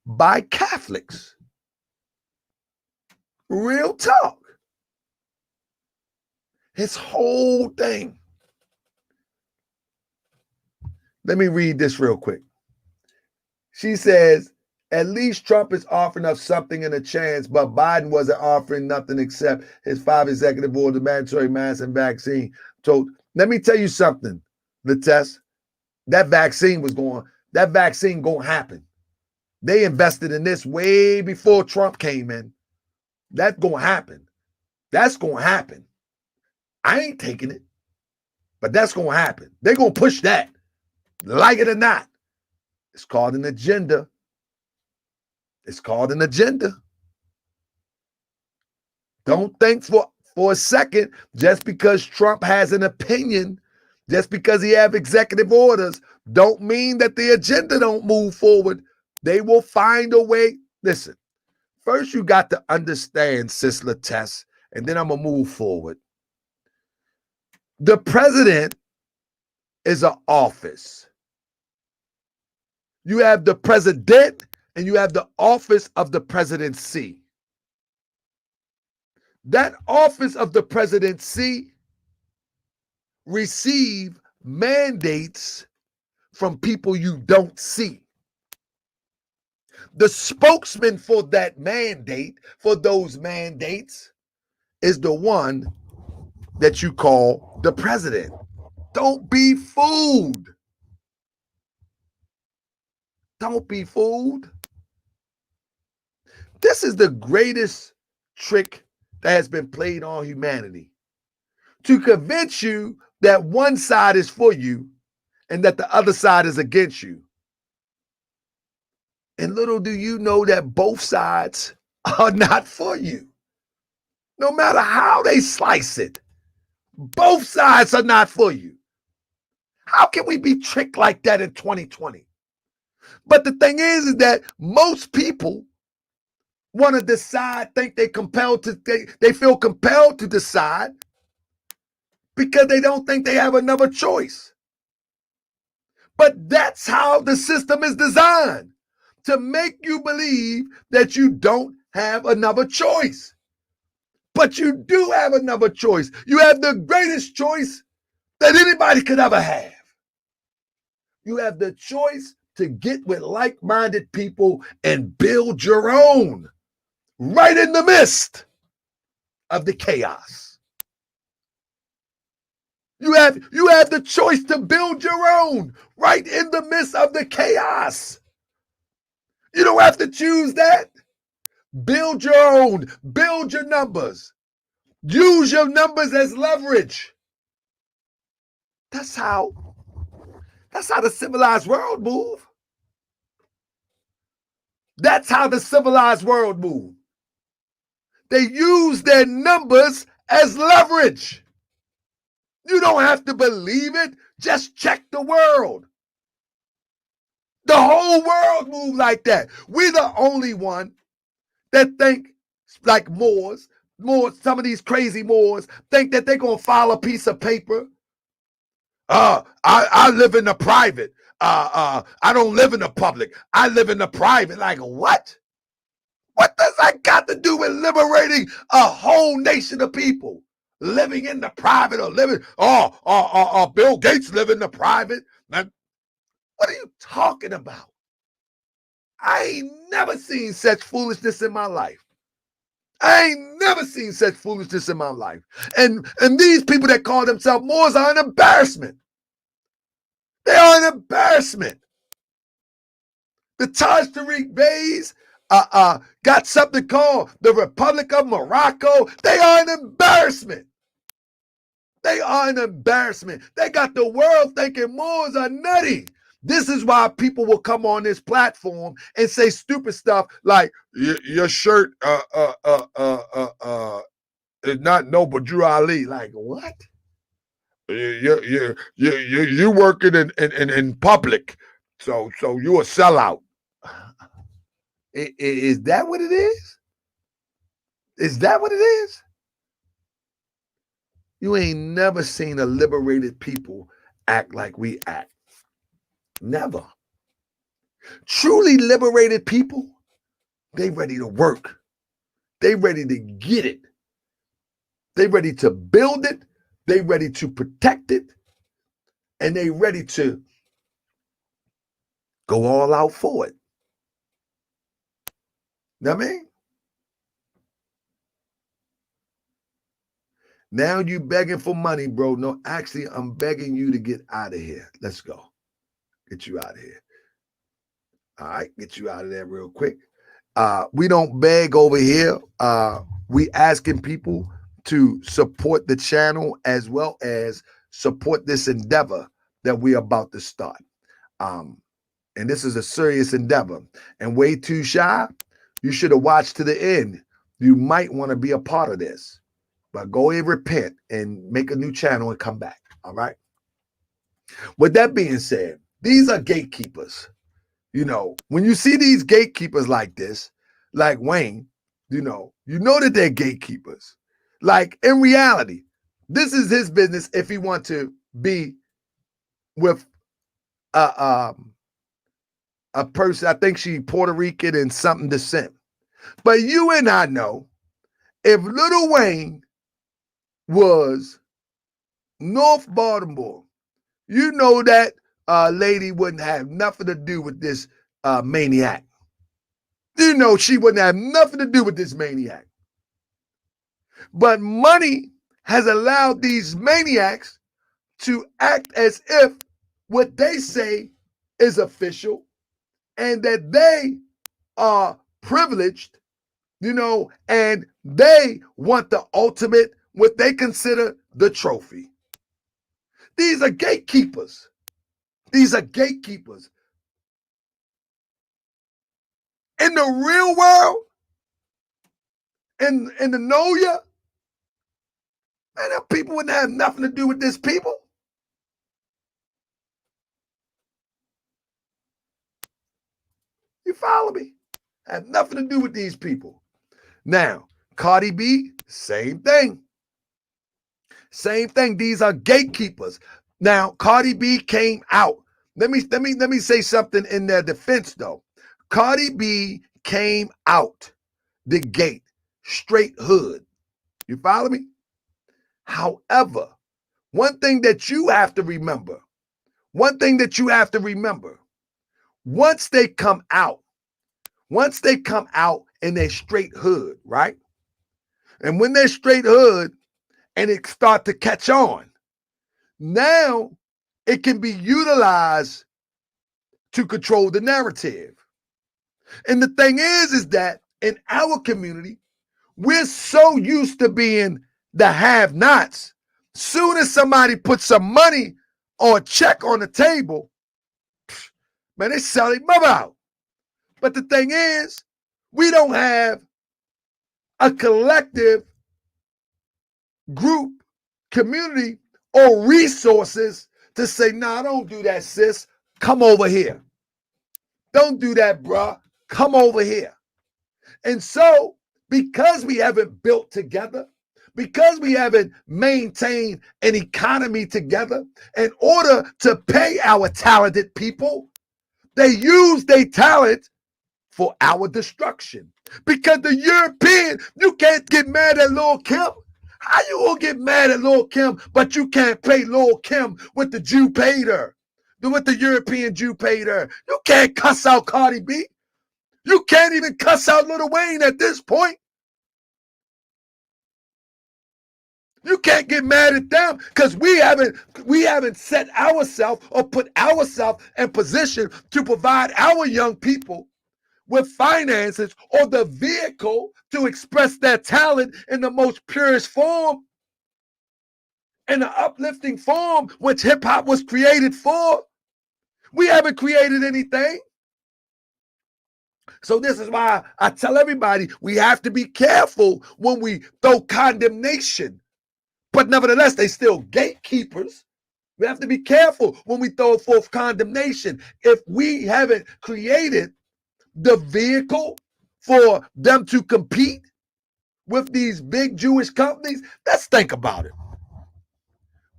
by Catholics. Real talk. His whole thing. Let me read this real quick. She says, At least Trump is offering up something and a chance, but Biden wasn't offering nothing except his 5 executive orders, mandatory mask and vaccine. So let me tell you something, Lattest. That vaccine gonna happen. They invested in this way before Trump came in. That's gonna happen. That's gonna happen. I ain't taking it, but that's gonna happen. They're gonna push that, like it or not. It's called an agenda. It's called an agenda. Don't think for a second, just because Trump has an opinion, just because he have executive orders, don't mean that the agenda don't move forward. They will find a way. Listen, first you got to understand, Sis Lattest, and then I'm going to move forward. The president is an office. You have the president and you have the office of the presidency. That office of the presidency receive mandates from people you don't see. The spokesman for that mandate, for those mandates, is the one that you call the president. Don't be fooled. Don't be fooled. This is the greatest trick that has been played on humanity, to convince you that one side is for you and that the other side is against you. And little do you know that both sides are not for you. No matter how they slice it, both sides are not for you. How can we be tricked like that in 2020? But the thing is that most people want to decide, think they feel compelled to decide because they don't think they have another choice. But that's how the system is designed, to make you believe that you don't have another choice. But you do have another choice. You have the greatest choice that anybody could ever have. You have the choice to get with like-minded people and build your own right in the midst of the chaos. You have the choice to build your own right in the midst of the chaos. You don't have to choose that. Build your own. Build your numbers. Use your numbers as leverage. That's how the civilized world move. That's how the civilized world move. They use their numbers as leverage. You don't have to believe it. Just check the world. The whole world move like that. We're the only one that think like Moors, some of these crazy Moors think that they're going to file a piece of paper. I live in the private. I don't live in the public. I live in the private. Like what? What does that got to do with liberating a whole nation of people? Living in the private or living, Bill Gates live in the private. Man, what are you talking about? I ain't never seen such foolishness in my life. I ain't never seen such foolishness in my life. And these people that call themselves Moors are an embarrassment. They are an embarrassment. The Taj Tariq Beys got something called the Republic of Morocco. They are an embarrassment. They are an embarrassment. They got the world thinking Moors are nutty. This is why people will come on this platform and say stupid stuff like your shirt is not Noble Drew Ali. Like what? You working in public, so you a sellout. Is that what it is? Is that what it is? You ain't never seen a liberated people act like we act. Never. Truly liberated people, they ready to work. They ready to get it. They ready to build it. They ready to protect it. And they ready to go all out for it. Know what I mean? Now you begging for money, bro. No, actually, I'm begging you to get out of here. Let's go. Get you out of here. All right, get you out of there real quick. We don't beg over here. We asking people to support the channel as well as support this endeavor that we're about to start. And this is a serious endeavor. And Way Too Shy, you should have watched to the end. You might want to be a part of this. But go and repent and make a new channel and come back. All right. With that being said, these are gatekeepers. You know, when you see these gatekeepers like this, like Wayne, you know that they're gatekeepers. Like in reality, this is his business if he wants to be with a person. I think she's Puerto Rican and something descent. But you and I know if Lil Wayne was North Baltimore, you know that lady wouldn't have nothing to do with this maniac. You know she wouldn't have nothing to do with this maniac. But money has allowed these maniacs to act as if what they say is official and that they are privileged, you know, and they want the ultimate, what they consider the trophy. These are gatekeepers. These are gatekeepers. In the real world, in the know ya, man, them people wouldn't have nothing to do with this people. You follow me? Have nothing to do with these people. Now, Cardi B, same thing. Same thing. These are gatekeepers. Now, Cardi B came out. Let me say something in their defense though. Cardi B came out the gate, straight hood. You follow me? However, one thing that you have to remember, once they come out in their straight hood, right? And when they're straight hood and it start to catch on, now it can be utilized to control the narrative. And the thing is that in our community, we're so used to being the have-nots. Soon as somebody puts some money or a check on the table, man, they sell their mother out. But the thing is, we don't have a collective group, community, or resources to say, nah, don't do that, sis. Come over here. Don't do that, bruh. Come over here. And so, because we haven't built together, because we haven't maintained an economy together, in order to pay our talented people, they use their talent for our destruction. Because the European, you can't get mad at Lil' Kim. How you gonna get mad at Lil' Kim, but you can't pay Lil' Kim what the Jew paid her? What the European Jew paid her? You can't cuss out Cardi B. You can't even cuss out Lil Wayne at this point. You can't get mad at them because we haven't set ourselves or put ourselves in position to provide our young people with finances or the vehicle to express their talent in the most purest form, in the uplifting form which hip-hop was created for. We haven't created anything. So this is why I tell everybody we have to be careful when we throw condemnation. But nevertheless, they still gatekeepers. We have to be careful when we throw forth condemnation. If we haven't created the vehicle for them to compete with these big Jewish companies, let's think about it.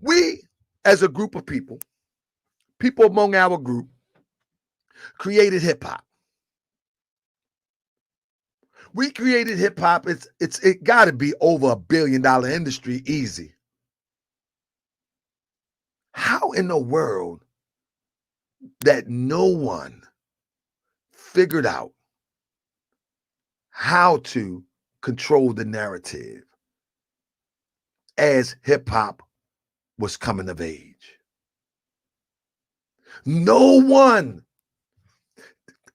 We, as a group of people among our group, created hip-hop. We created hip-hop. It got to be over $1 billion industry easy. How in the world that no one figured out how to control the narrative as hip hop was coming of age. No one.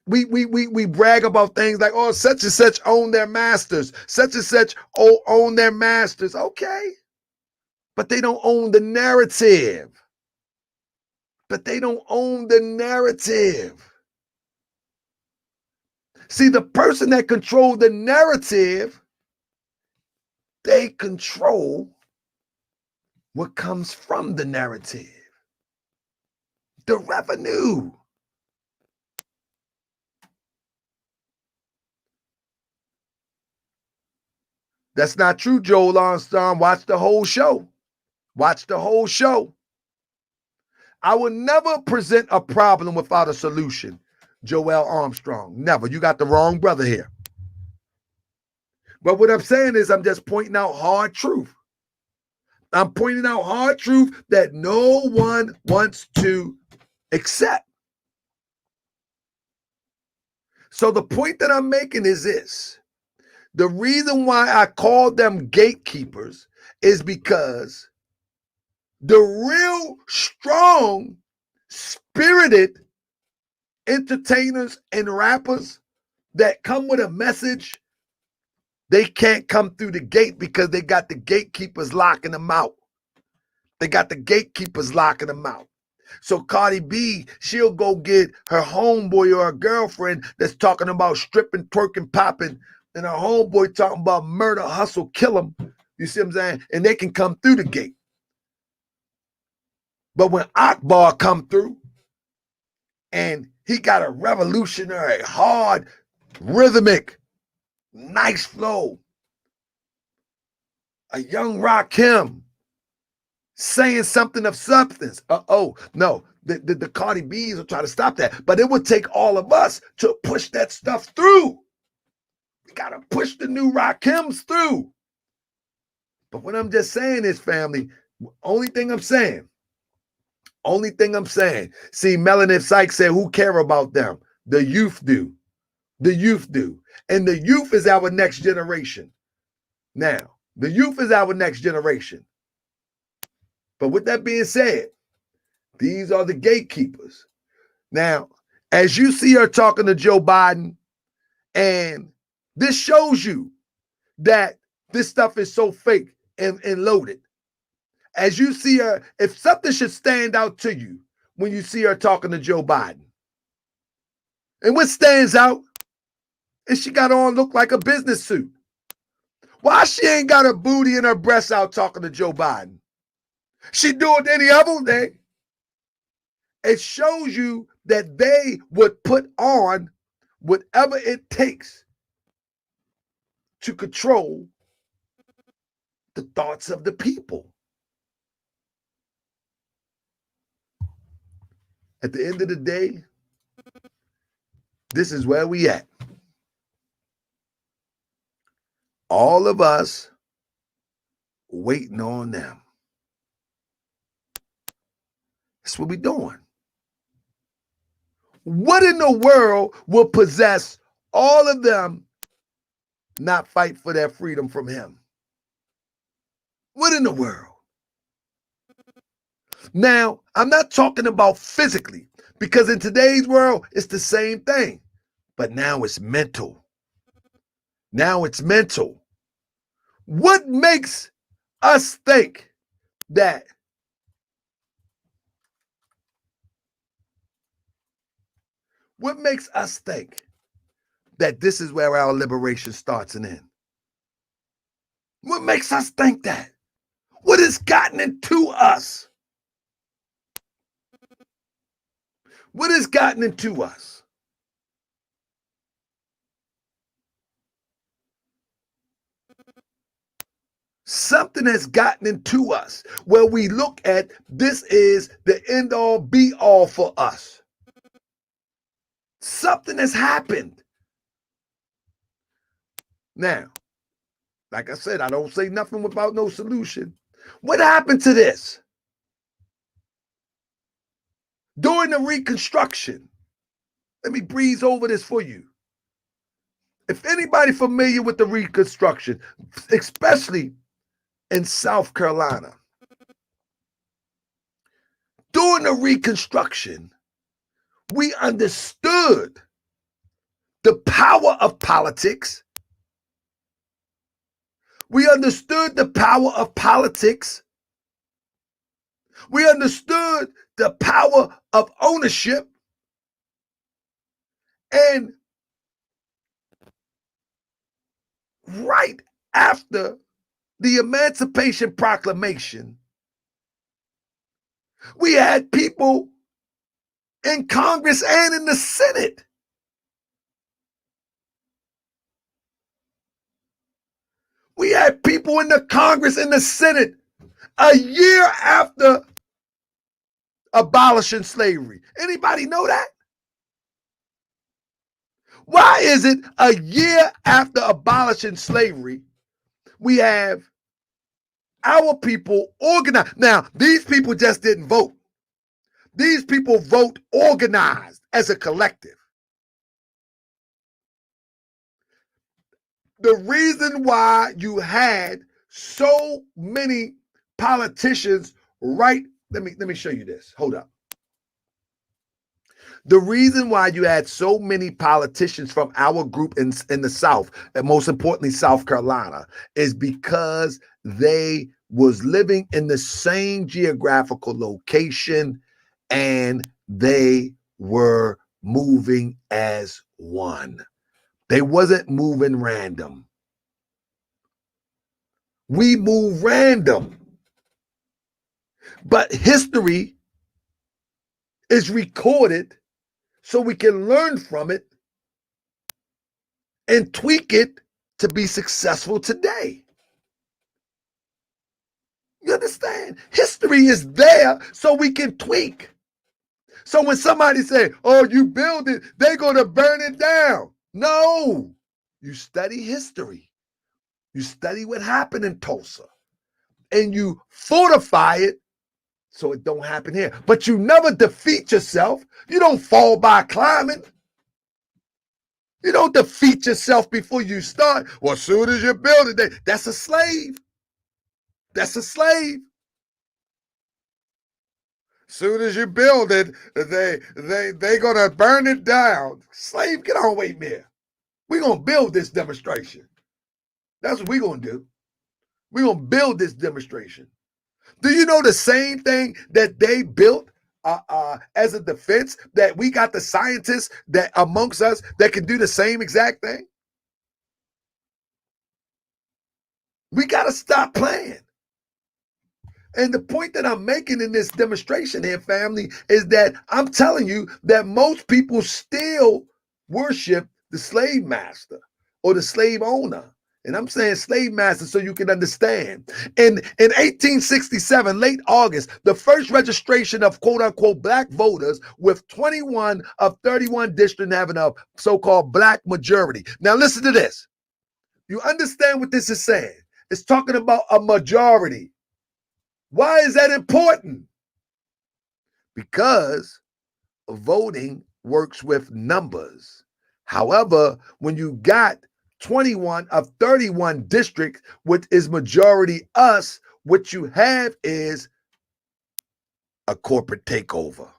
We brag about things like, oh, such and such own their masters, such and such own their masters. Okay. But they don't own the narrative. But they don't own the narrative. See, the person that controls the narrative, they control what comes from the narrative. The revenue. That's not true, Joel Armstrong. Watch the whole show. Watch the whole show. I will never present a problem without a solution, Joel Armstrong. Never. You got the wrong brother here. But what I'm saying is I'm just pointing out hard truth. I'm pointing out hard truth that no one wants to accept. So the point that I'm making is this. The reason why I call them gatekeepers is because the real strong, spirited entertainers and rappers that come with a message, they can't come through the gate because they got the gatekeepers locking them out. They got the gatekeepers locking them out. So Cardi B, she'll go get her homeboy or her girlfriend that's talking about stripping, twerking, popping, and her homeboy talking about murder, hustle, kill them. You see what I'm saying? And they can come through the gate. But when Akbar come through and he got a revolutionary, hard, rhythmic, nice flow, a young Rakim saying something of substance. No, the Cardi B's will try to stop that. But it would take all of us to push that stuff through. We got to push the new Rakims through. But what I'm just saying is, family, only thing I'm saying, see, Melanie Sykes said, who care about them? The youth do. The youth do. And the youth is our next generation. Now, the youth is our next generation. But with that being said, these are the gatekeepers. Now, as you see her talking to Joe Biden, and this shows you that this stuff is so fake and loaded. As you see her, if something should stand out to you when you see her talking to Joe Biden, and what stands out is she got on look like a business suit. Why she ain't got her booty and her breasts out talking to Joe Biden? She do it any other day. It shows you that they would put on whatever it takes to control the thoughts of the people. At the end of the day, this is where we at. All of us waiting on them. That's what we're doing. What in the world will possess all of them not fight for their freedom from him? What in the world? Now, I'm not talking about physically, because in today's world, it's the same thing. But now it's mental. Now it's mental. What makes us think that this is where our liberation starts and ends? What makes us think that? What has gotten into us? What has gotten into us? Something has gotten into us where we look at this is the end all be all for us. Something has happened. Now, like I said, I don't say nothing without no solution. What happened to this? During the Reconstruction, let me breeze over this for you. If anybody familiar with the Reconstruction, especially in South Carolina, during the Reconstruction, we understood the power of politics. We understood the power of politics. We understood the power of ownership. And right after the Emancipation Proclamation, we had people in Congress and in the Senate we had people in the Congress and the Senate a year after abolishing slavery. Anybody know that? Why is it a year after abolishing slavery, we have our people organized? Now, these people just didn't vote. These people vote organized as a collective. The reason why you had so many politicians let me show you this. Hold up. The reason why you had so many politicians from our group in the South, and most importantly South Carolina, is because they was living in the same geographical location and they were moving as one. They wasn't moving random. We move random. But history is recorded so we can learn from it and tweak it to be successful today. You understand? History is there so we can tweak. So when somebody say, oh, you build it, they're going to burn it down. No, you study history. You study what happened in Tulsa and you fortify it so it don't happen here. But you never defeat yourself. You don't fall by climbing. You don't defeat yourself before you start. Well, as soon as you build it, that's a slave. That's a slave. Soon as you build it, they gonna burn it down. Slave, get on, wait there. We're gonna build this demonstration. That's what we're gonna do. We're gonna build this demonstration. Do you know the same thing that they built as a defense, that we got the scientists that amongst us that can do the same exact thing? We gotta stop playing. And the point that I'm making in this demonstration here, family, is that I'm telling you that most people still worship the slave master or the slave owner. And I'm saying slave master so you can understand. In 1867, late August, the first registration of quote unquote black voters, with 21 of 31 districts having a so-called black majority. Now listen to this. You understand what this is saying? It's talking about a majority. Why is that important? Because voting works with numbers. However, when you got 21 of 31 districts, which is majority us, what you have is a corporate takeover.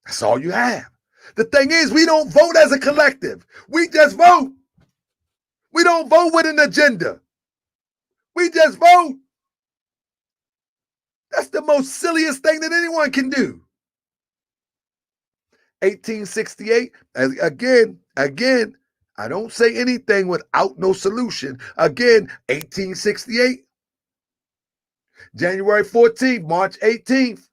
That's all you have. The thing is, we don't vote as a collective. We just vote. We don't vote with an agenda. We just vote. That's the most silliest thing that anyone can do. 1868, again, I don't say anything without no solution. Again, 1868, January 14th, March 18th,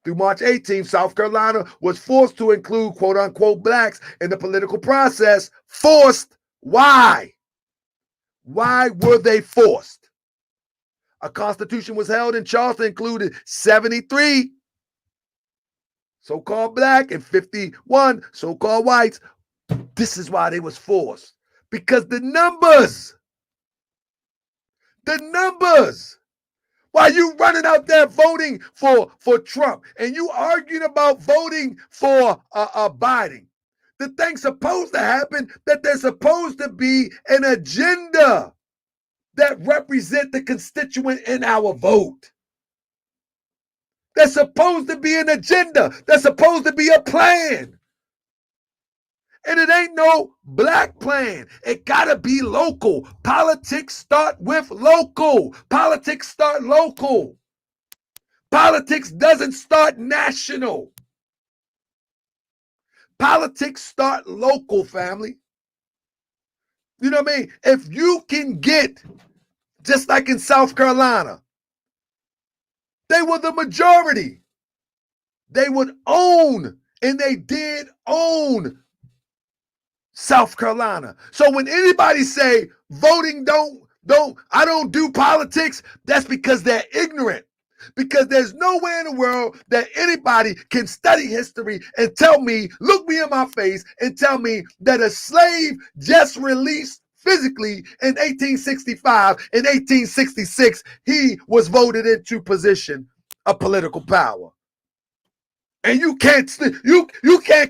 through March 18th, South Carolina was forced to include quote unquote blacks in the political process. Forced. Why? Why were they forced? A constitution was held in Charleston, included 73 so-called black and 51 so-called whites. This is why they was forced. Because the numbers. While you running out there voting for Trump and you arguing about voting for Biden, the thing's supposed to happen, that there's supposed to be an agenda that represent the constituent in our vote. There's supposed to be an agenda. There's supposed to be a plan. And it ain't no black plan. It gotta be local. Politics start with local. Politics start local. Politics doesn't start national. Politics start local, family. You know what I mean? If you can get, just like in South Carolina, they were the majority. They would own, and they did own South Carolina. So when anybody say voting I don't do politics, that's because they're ignorant. Because there's nowhere in the world that anybody can study history and tell me, look me in my face and tell me that a slave just released physically in 1865, in 1866, he was voted into position of political power. And you can't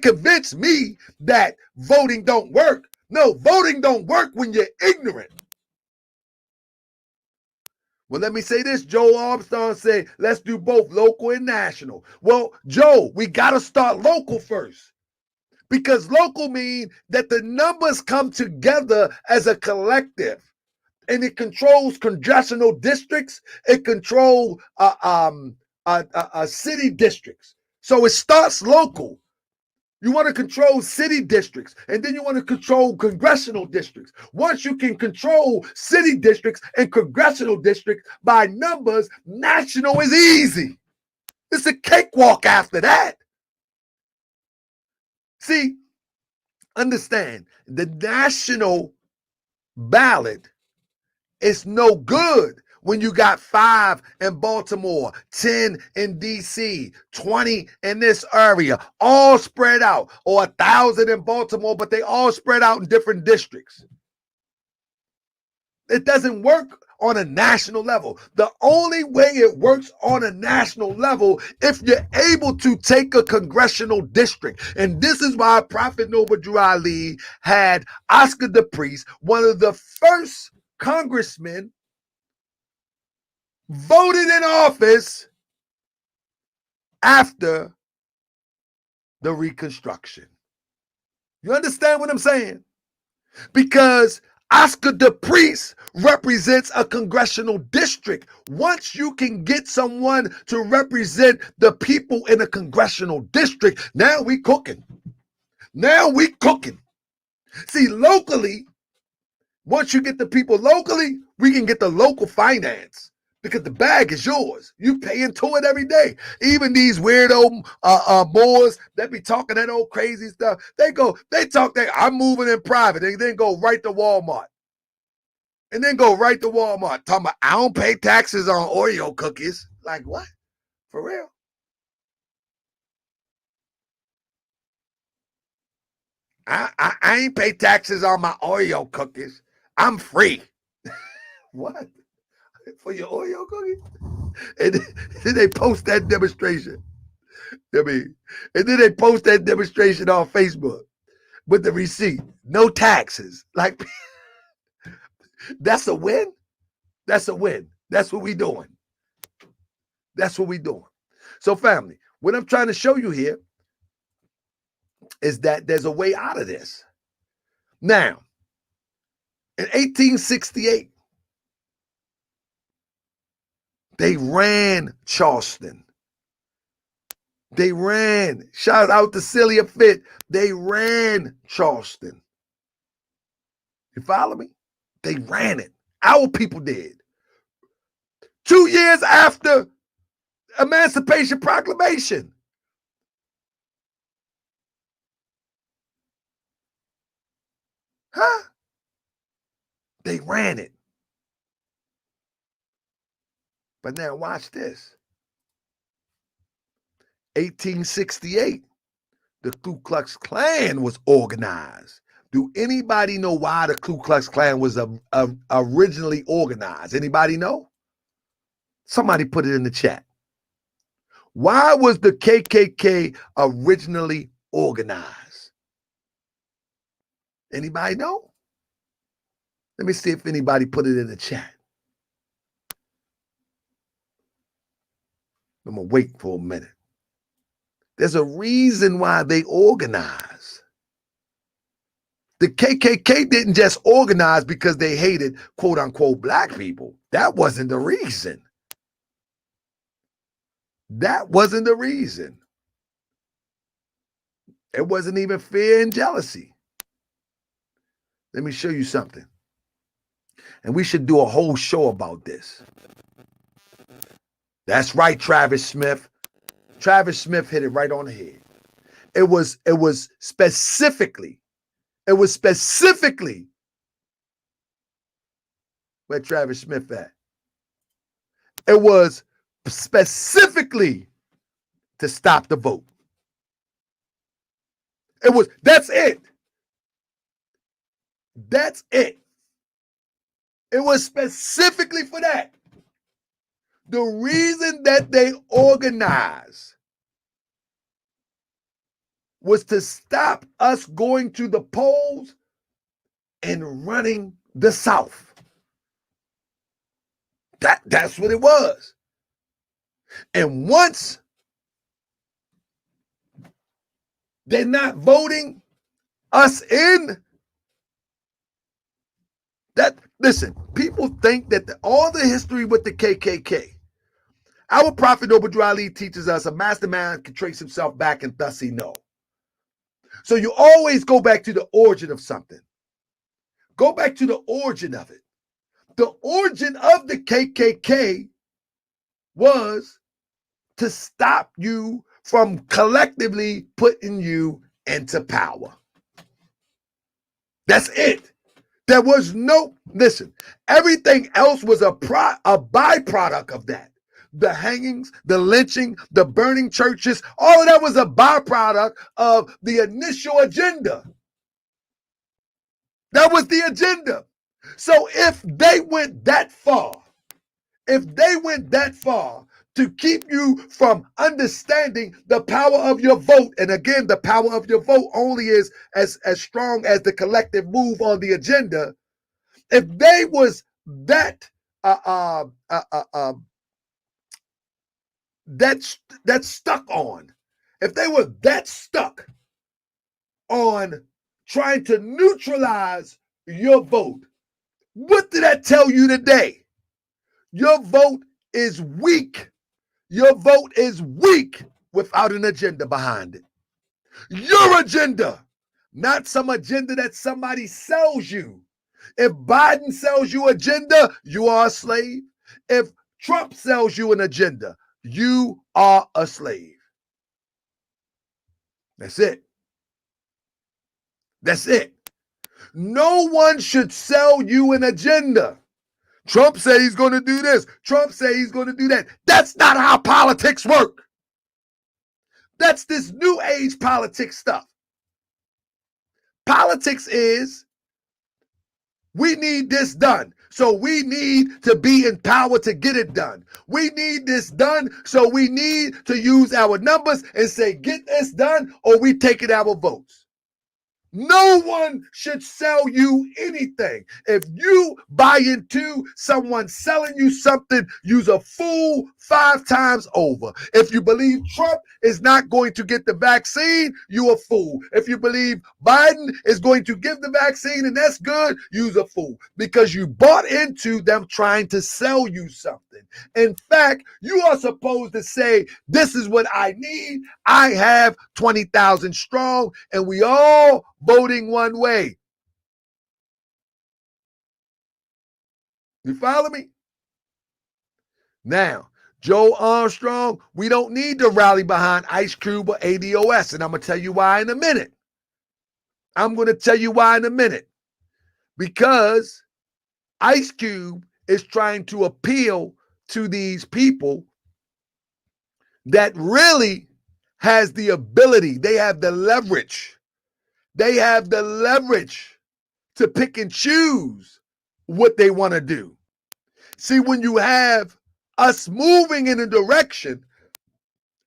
convince me that voting don't work. No, voting don't work when you're ignorant. Well, let me say this. Joe Armstrong said, let's do both local and national. Well, Joe, we got to start local first. Because local means that the numbers come together as a collective. And it controls congressional districts. It controls city districts. So it starts local. You want to control city districts, and then you want to control congressional districts. Once you can control city districts and congressional districts by numbers, national is easy. It's a cakewalk after that. See, understand, the national ballot is no good when you got 5 in Baltimore, 10 in DC, 20 in this area, all spread out, or 1,000 in Baltimore, but they all spread out in different districts. It doesn't work on a national level. The only way it works on a national level if you're able to take a congressional district. And this is why Prophet Noble Drew Ali had Oscar DePriest, one of the first congressmen voted in office after the Reconstruction. You understand what I'm saying? Because Oscar DePriest represents a congressional district. Once you can get someone to represent the people in a congressional district, now we cooking. Now we cooking. See, locally, once you get the people locally, we can get the local finance. Because the bag is yours. You pay into it every day. Even these weirdo Moors that be talking that old crazy stuff, they talk that I'm moving in private. They then go right to Walmart. And then go right to Walmart. Talking about, I don't pay taxes on Oreo cookies. Like what? For real? I ain't pay taxes on my Oreo cookies. I'm free. What? For your Oreo cookies? And then they post that demonstration. I mean, and then they post that demonstration on Facebook with the receipt. No taxes. Like, that's a win? That's a win. That's what we doing. That's what we doing. So, family, what I'm trying to show you here is that there's a way out of this. Now, in 1868, they ran Charleston. They ran. Shout out to Celia Fitt. They ran Charleston. You follow me? They ran it. Our people did. 2 years after Emancipation Proclamation. Huh? They ran it. But now watch this. 1868, the Ku Klux Klan was organized. Do anybody know why the Ku Klux Klan was originally organized? Anybody know? Somebody put it in the chat. Why was the KKK originally organized? Anybody know? Let me see if anybody put it in the chat. I'm going to wait for a minute. There's a reason why they organize. The KKK didn't just organize because they hated, quote unquote, black people. That wasn't the reason. That wasn't the reason. It wasn't even fear and jealousy. Let me show you something. And we should do a whole show about this. That's right, Travis Smith. Travis Smith hit it right on the head. It was specifically where Travis Smith at. It was specifically to stop the vote. That's it. That's it. It was specifically for that. The reason that they organized was to stop us going to the polls and running the South. That's what it was. And once they're not voting us in, listen, people think that all the history with the KKK, our Prophet Obadiah Ali teaches us a mastermind can trace himself back and thus he know. So you always go back to the origin of something. Go back to the origin of it. The origin of the KKK was to stop you from collectively putting you into power. That's it. There was listen, everything else was a byproduct of that. The hangings, the lynching, the burning churches, all of that was a byproduct of the initial agenda. That was the agenda. So if they went that far to keep you from understanding the power of your vote, and again, the power of your vote only is as strong as the collective move on the agenda. If they was that that's stuck on, if they were that stuck on trying to neutralize your vote, what did that tell you today? Your vote is weak. Your vote is weak without an agenda behind it. Your agenda, not some agenda that somebody sells you. If Biden sells you agenda, you are a slave. If Trump sells you an agenda, you are a slave. That's it. That's it. No one should sell you an agenda. Trump said he's going to do this. Trump said he's going to do that. That's not how politics work. That's this new age politics stuff. Politics is, we need this done, so we need to be in power to get it done. We need this done, so we need to use our numbers and say, get this done, or we taking our votes. No one should sell you anything. If you buy into someone selling you something, you're a fool 5 times over. If you believe Trump is not going to get the vaccine, you're a fool. If you believe Biden is going to give the vaccine and that's good, you're a fool because you bought into them trying to sell you something. In fact, you are supposed to say, this is what I need. I have 20,000 strong and we all voting one way. You follow me? Now, Joe Armstrong, we don't need to rally behind Ice Cube or ADOS, and I'm going to tell you why in a minute. Because Ice Cube is trying to appeal to these people that really has the ability, they have the leverage. They have the leverage to pick and choose what they want to do. See, when you have us moving in a direction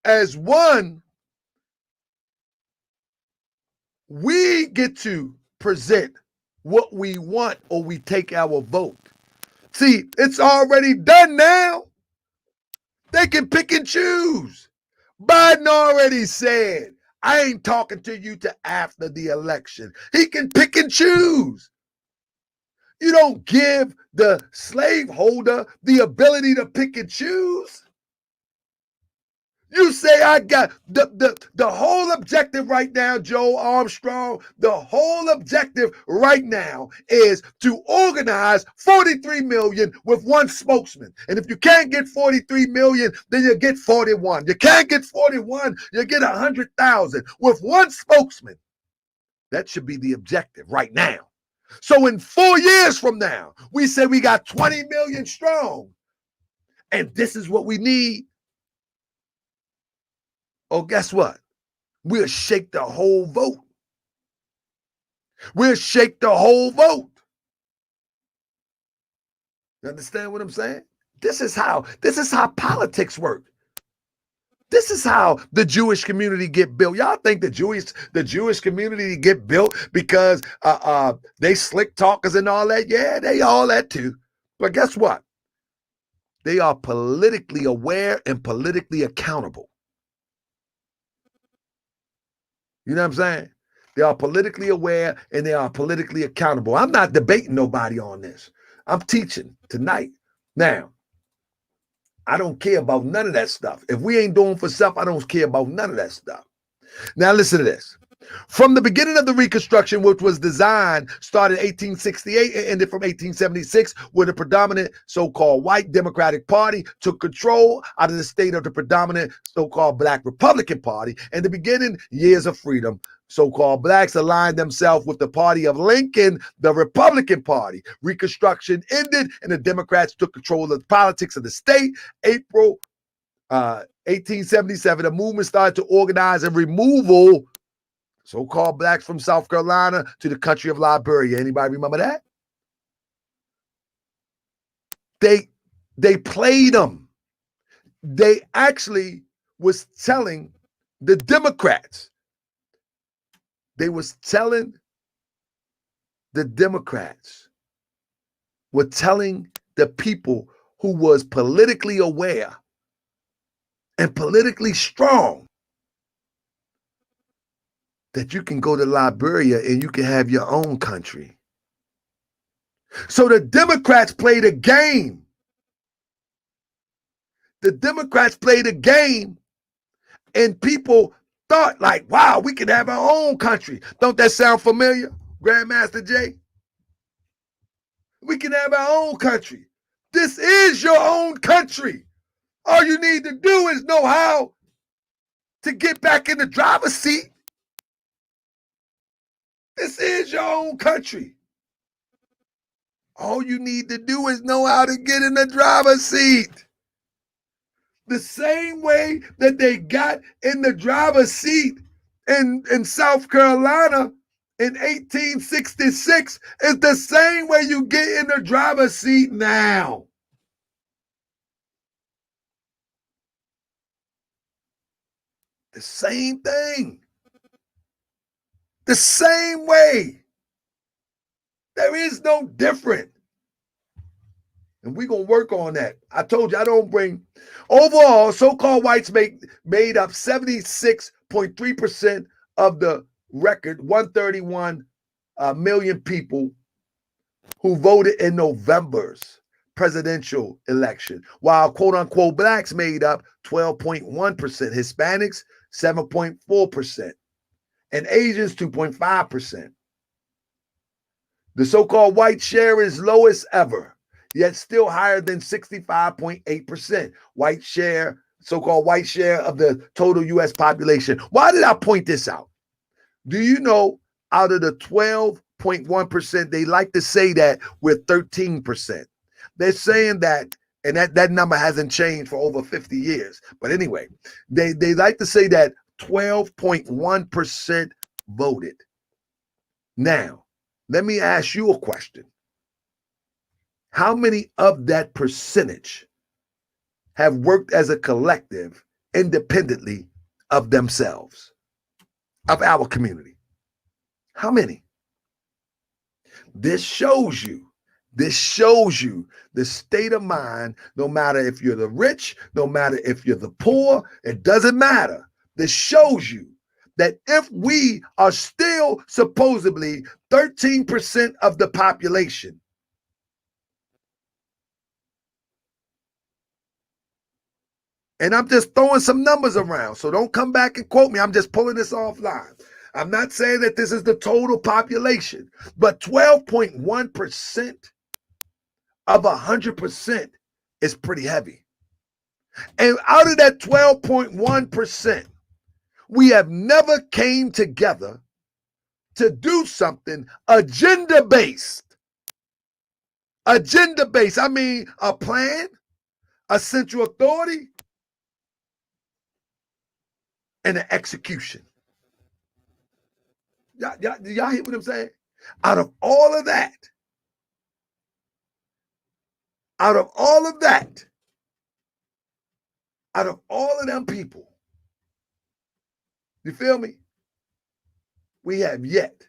as one, we get to present what we want or we take our vote. See, it's already done now. They can pick and choose. Biden already said, I ain't talking to you till after the election. He can pick and choose. You don't give the slaveholder the ability to pick and choose. You say I got the whole objective right now, Joe Armstrong, the whole objective right now is to organize 43 million with one spokesman. And if you can't get 43 million, then you get 41. You can't get 41, you get 100,000 with one spokesman. That should be the objective right now. So in 4 years from now, we say we got 20 million strong. And this is what we need. Oh, guess what? We'll shake the whole vote. We'll shake the whole vote. You understand what I'm saying? This is how politics work. This is how the Jewish community get built. Y'all think the Jewish community get built because they slick talkers and all that? Yeah, they all that too. But guess what? They are politically aware and politically accountable. You know what I'm saying? They are politically aware and they are politically accountable. I'm not debating nobody on this. I'm teaching tonight. Now, I don't care about none of that stuff. If we ain't doing for self, I don't care about none of that stuff. Now, listen to this. From the beginning of the Reconstruction, which was designed, started in 1868 and ended from 1876, where the predominant so-called white Democratic Party took control out of the state of the predominant so-called Black Republican Party. In the beginning years of freedom, so-called blacks aligned themselves with the party of Lincoln, the Republican Party. Reconstruction ended and the Democrats took control of the politics of the state. April 1877, the movement started to organize and removal so-called blacks from South Carolina to the country of Liberia. Anybody remember that? They played them. They actually was telling the Democrats. They was telling the Democrats, were telling the people who was politically aware and politically strong that you can go to Liberia and you can have your own country. So the Democrats played a game. The Democrats played a game and people thought like, wow, we can have our own country. Don't that sound familiar, Grandmaster Jay? We can have our own country. This is your own country. All you need to do is know how to get back in the driver's seat. This is your own country. All you need to do is know how to get in the driver's seat. The same way that they got in the driver's seat in South Carolina in 1866 is the same way you get in the driver's seat now. The same thing. The same way. There is no different. And we're going to work on that. I told you I don't bring. Overall, so-called whites made up 76.3% of the record, 131 million people who voted in November's presidential election, while quote-unquote blacks made up 12.1%, Hispanics 7.4%, and Asians 2.5%. The so-called white share is lowest ever, yet still higher than 65.8%. White share, so-called white share of the total U.S. population. Why did I point this out? Do you know out of the 12.1%, they like to say that we're 13%. They're saying that, and that number hasn't changed for over 50 years. But anyway, they like to say that 12.1% voted. Now, let me ask you a question. How many of that percentage have worked as a collective independently of themselves, of our community? How many? This shows you the state of mind, no matter if you're the rich, no matter if you're the poor, it doesn't matter. This shows you that if we are still supposedly 13% of the population, and I'm just throwing some numbers around, so don't come back and quote me. I'm just pulling this offline. I'm not saying that this is the total population, but 12.1% of 100% is pretty heavy. And out of that 12.1%, we have never came together to do something agenda-based. Agenda-based. I mean, a plan, a central authority, and an execution. Y'all hear what I'm saying? Out of all of that, out of all of them people, you feel me? We have yet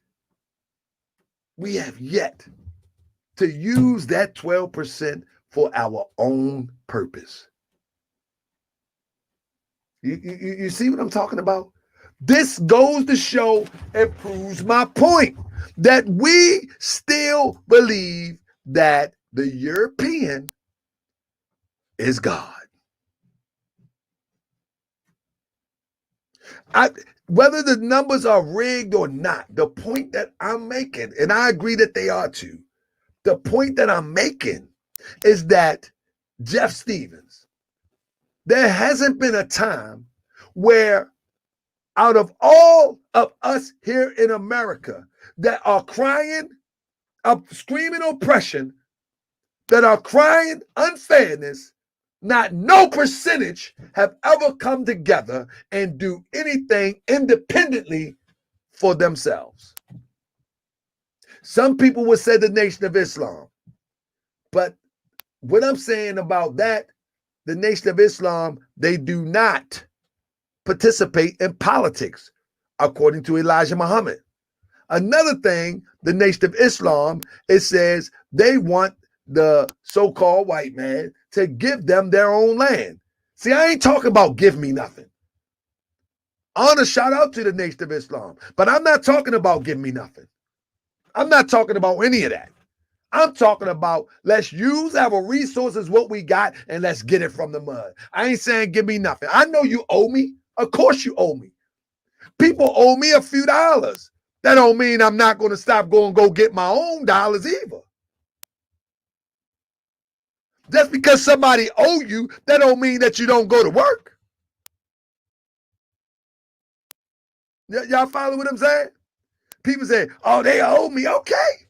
to use that 12% for our own purpose. You see what I'm talking about? This goes to show and proves my point that we still believe that the European is God. Whether the numbers are rigged or not, the point that I'm making, and I agree that they are too, the point that I'm making is that Jeff Stevens, there hasn't been a time where out of all of us here in America that are crying, screaming oppression, that are crying unfairness, not no percentage have ever come together and do anything independently for themselves. Some people would say the Nation of Islam, but what I'm saying about that, the Nation of Islam, they do not participate in politics, according to Elijah Muhammad. Another thing, the Nation of Islam, it says they want the so-called white man to give them their own land. See, I ain't talking about give me nothing. Honor, shout out to the Nation of Islam, but I'm not talking about give me nothing. I'm not talking about any of that. I'm talking about let's use our resources, what we got, and let's get it from the mud. I ain't saying give me nothing. I know you owe me. Of course you owe me. People owe me a few dollars. That don't mean I'm not going to stop going go get my own dollars either. Just because somebody owe you, that don't mean that you don't go to work. Y'all follow what I'm saying? People say, oh, they owe me. Okay.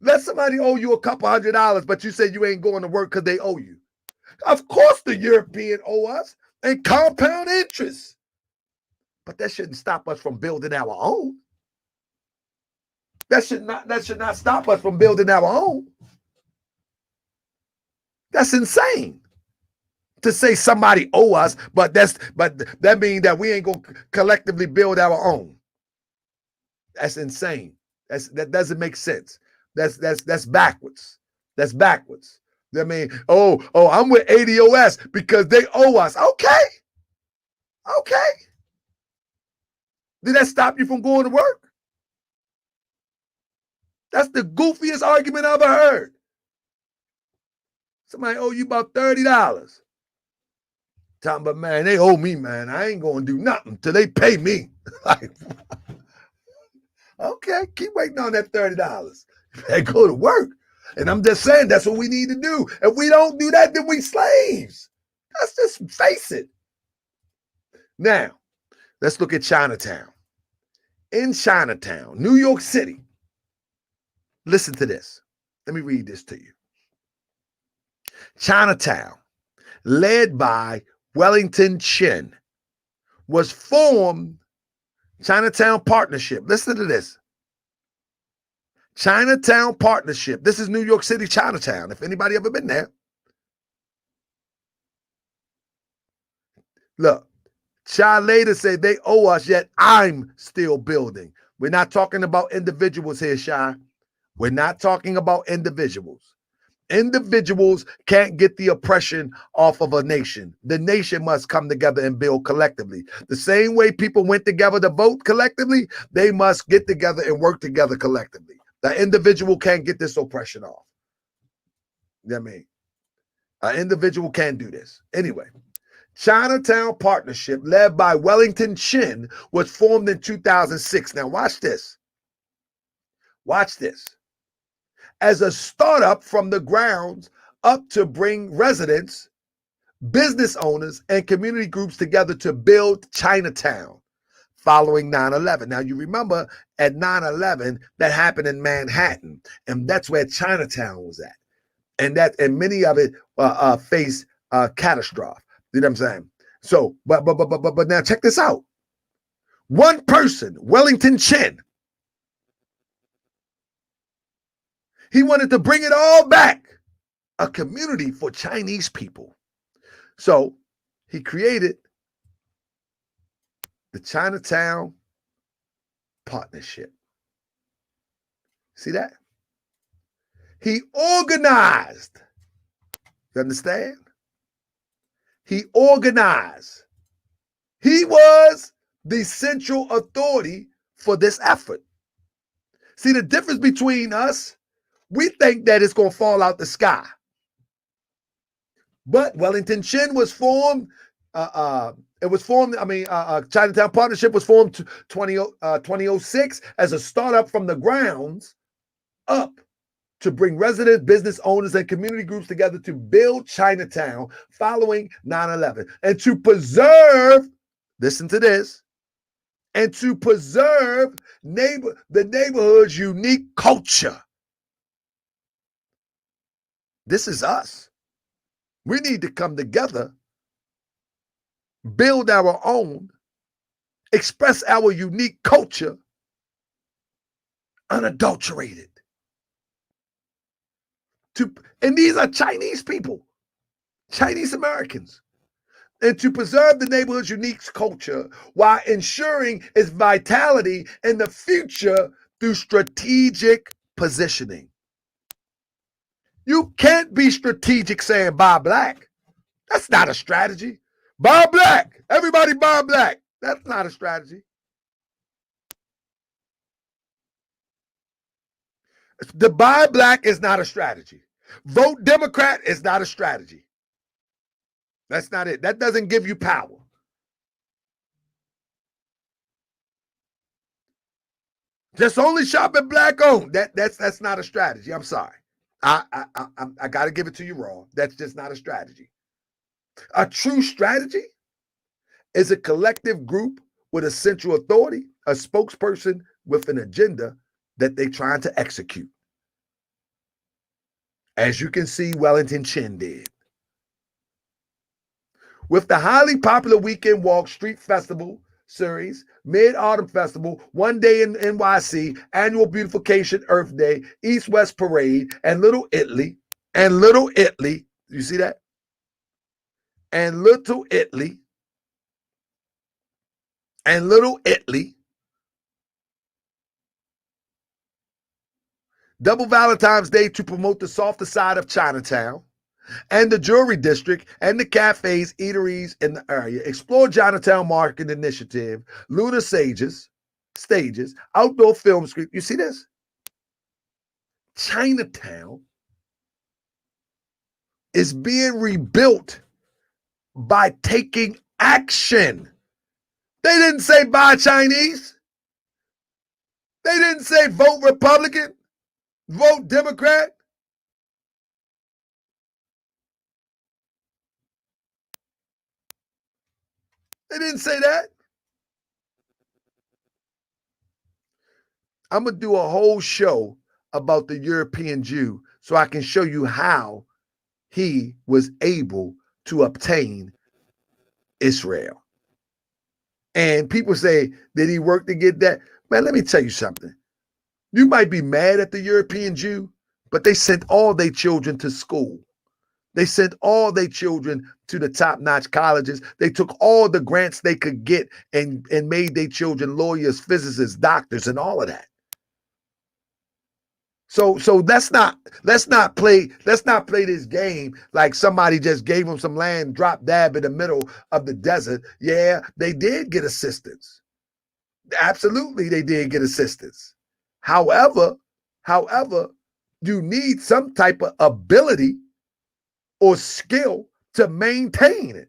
Let somebody owe you a couple $100, but you say you ain't going to work because they owe you. Of course the European owe us and compound interest. But that shouldn't stop us from building our own. That should not stop us from building our own. That's insane to say somebody owe us, but that means that we ain't gonna collectively build our own. That's insane. That doesn't make sense. That's backwards. That's backwards. I mean, oh, I'm with ADOS because they owe us. Okay. Did that stop you from going to work? That's the goofiest argument I've ever heard. Somebody owe you about $30. Talking about, man, they owe me, man. I ain't going to do nothing till they pay me. Like, okay, keep waiting on that $30. They go to work. And I'm just saying that's what we need to do. If we don't do that, then we slaves. Let's just face it. Now, let's look at Chinatown. In Chinatown, New York City, listen to this. Let me read this to you. Chinatown, led by Wellington Chin, was formed. Chinatown Partnership. Listen to this. Chinatown Partnership. This is New York City, Chinatown. If anybody ever been there. Look, Chi later said they owe us, yet I'm still building. We're not talking about individuals here, Chi. We're not talking about individuals. Individuals can't get the oppression off of a nation. The nation must come together and build collectively. The same way people went together to vote collectively, they must get together and work together collectively. The individual can't get this oppression off. You know what I mean? An individual can't do this. Anyway, Chinatown Partnership, led by Wellington Chin, was formed in 2006. Now watch this. Watch this. As a startup from the grounds up to bring residents, business owners, and community groups together to build Chinatown following 9/11. Now, you remember at 9/11, that happened in Manhattan, and that's where Chinatown was at. And many of it faced catastrophe. You know what I'm saying? So, but now check this out. One person, Wellington Chin, he wanted to bring it all back, a community for Chinese people. So he created the Chinatown Partnership. See that? He organized. You understand? He organized. He was the central authority for this effort. See, the difference between us, we think that it's going to fall out the sky. But Wellington Chin was formed. Chinatown Partnership was formed 2006 as a startup from the grounds up to bring residents, business owners, and community groups together to build Chinatown following 9/11 and to preserve, listen to this, and to preserve the neighborhood's unique culture. This is us. We need to come together, build our own, express our unique culture, unadulterated. And these are Chinese people, Chinese Americans. And to preserve the neighborhood's unique culture while ensuring its vitality in the future through strategic positioning. You can't be strategic saying buy black. That's not a strategy. Buy black. Everybody buy black. That's not a strategy. The buy black is not a strategy. Vote Democrat is not a strategy. That's not it. That doesn't give you power. Just only shop at black owned. That's not a strategy. I'm sorry. I got to give it to you raw. That's just not a strategy. A true strategy is a collective group with a central authority, a spokesperson with an agenda that they're trying to execute. As you can see, Wellington Chin did. With the highly popular Weekend Walk Street Festival series, Mid-Autumn Festival, One Day in NYC, Annual Beautification Earth Day, East-West Parade, and Little Italy, you see that? And Little Italy, Double Valentine's Day to promote the softer side of Chinatown, and the Jewelry District, and the cafes, eateries in the area. Explore Chinatown Market Initiative, Lunar Stages, outdoor film screen. You see this? Chinatown is being rebuilt by taking action. They didn't say buy Chinese. They didn't say vote Republican, vote Democrat. They didn't say that. I'm going to do a whole show about the European Jew so I can show you how he was able to obtain Israel. And people say, did he work to get that? Man, let me tell you something. You might be mad at the European Jew, but they sent all their children to school. They sent all their children to the top-notch colleges. They took all the grants they could get and made their children lawyers, physicists, doctors, and all of that. So let's not play this game like somebody just gave them some land, drop dab in the middle of the desert. Yeah, they did get assistance. Absolutely, they did get assistance. However, you need some type of ability or skill to maintain it.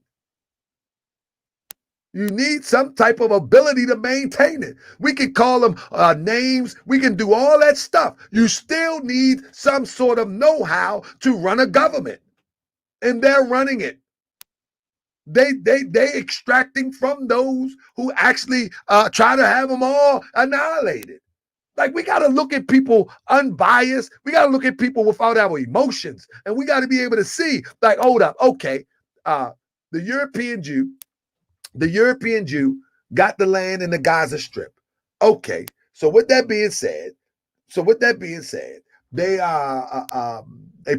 You need some type of ability to maintain it. We can call them names. We can do all that stuff. You still need some sort of know-how to run a government, and they're running it. They extracting from those who actually try to have them all annihilated. Like, we got to look at people unbiased. We got to look at people without our emotions, and we got to be able to see, like, hold up, okay, the European Jew got the land in the Gaza Strip. Okay, so with that being said, they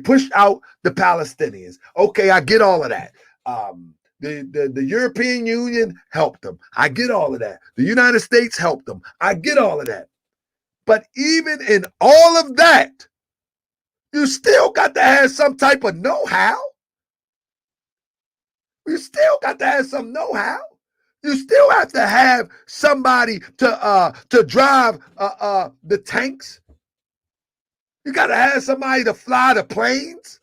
pushed out the Palestinians. Okay, I get all of that. The European Union helped them. I get all of that. The United States helped them. I get all of that. But even in all of that, you still got to have some type of know-how. You still got to have some know-how. You still have to have somebody to drive the tanks. You got to have somebody to fly the planes.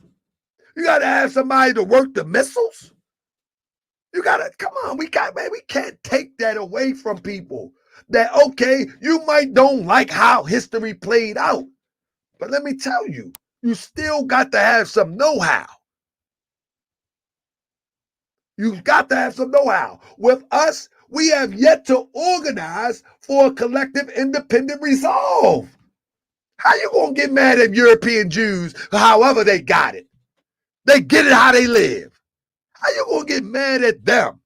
You got to have somebody to work the missiles. You got to, come on, we can't take that away from people. That, okay, you might don't like how history played out, but let me tell you, you still got to have some know-how. You've got to have some know-how. With us, we have yet to organize for a collective independent resolve. How you going to get mad at European Jews however they got it? They get it how they live. How you going to get mad at them?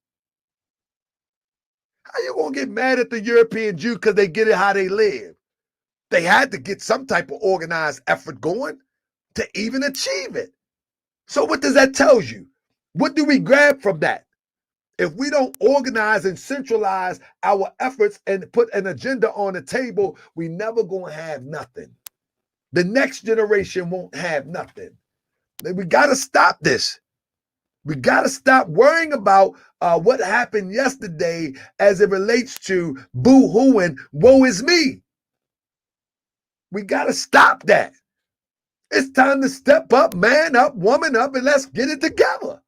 How you going to get mad at the European Jew because they get it how they live? They had to get some type of organized effort going to even achieve it. So what does that tell you? What do we grab from that? If we don't organize and centralize our efforts and put an agenda on the table, we never going to have nothing. The next generation won't have nothing. We got to stop this. We got to stop worrying about what happened yesterday as it relates to boo-hooing, woe is me. We got to stop that. It's time to step up, man up, woman up, and let's get it together.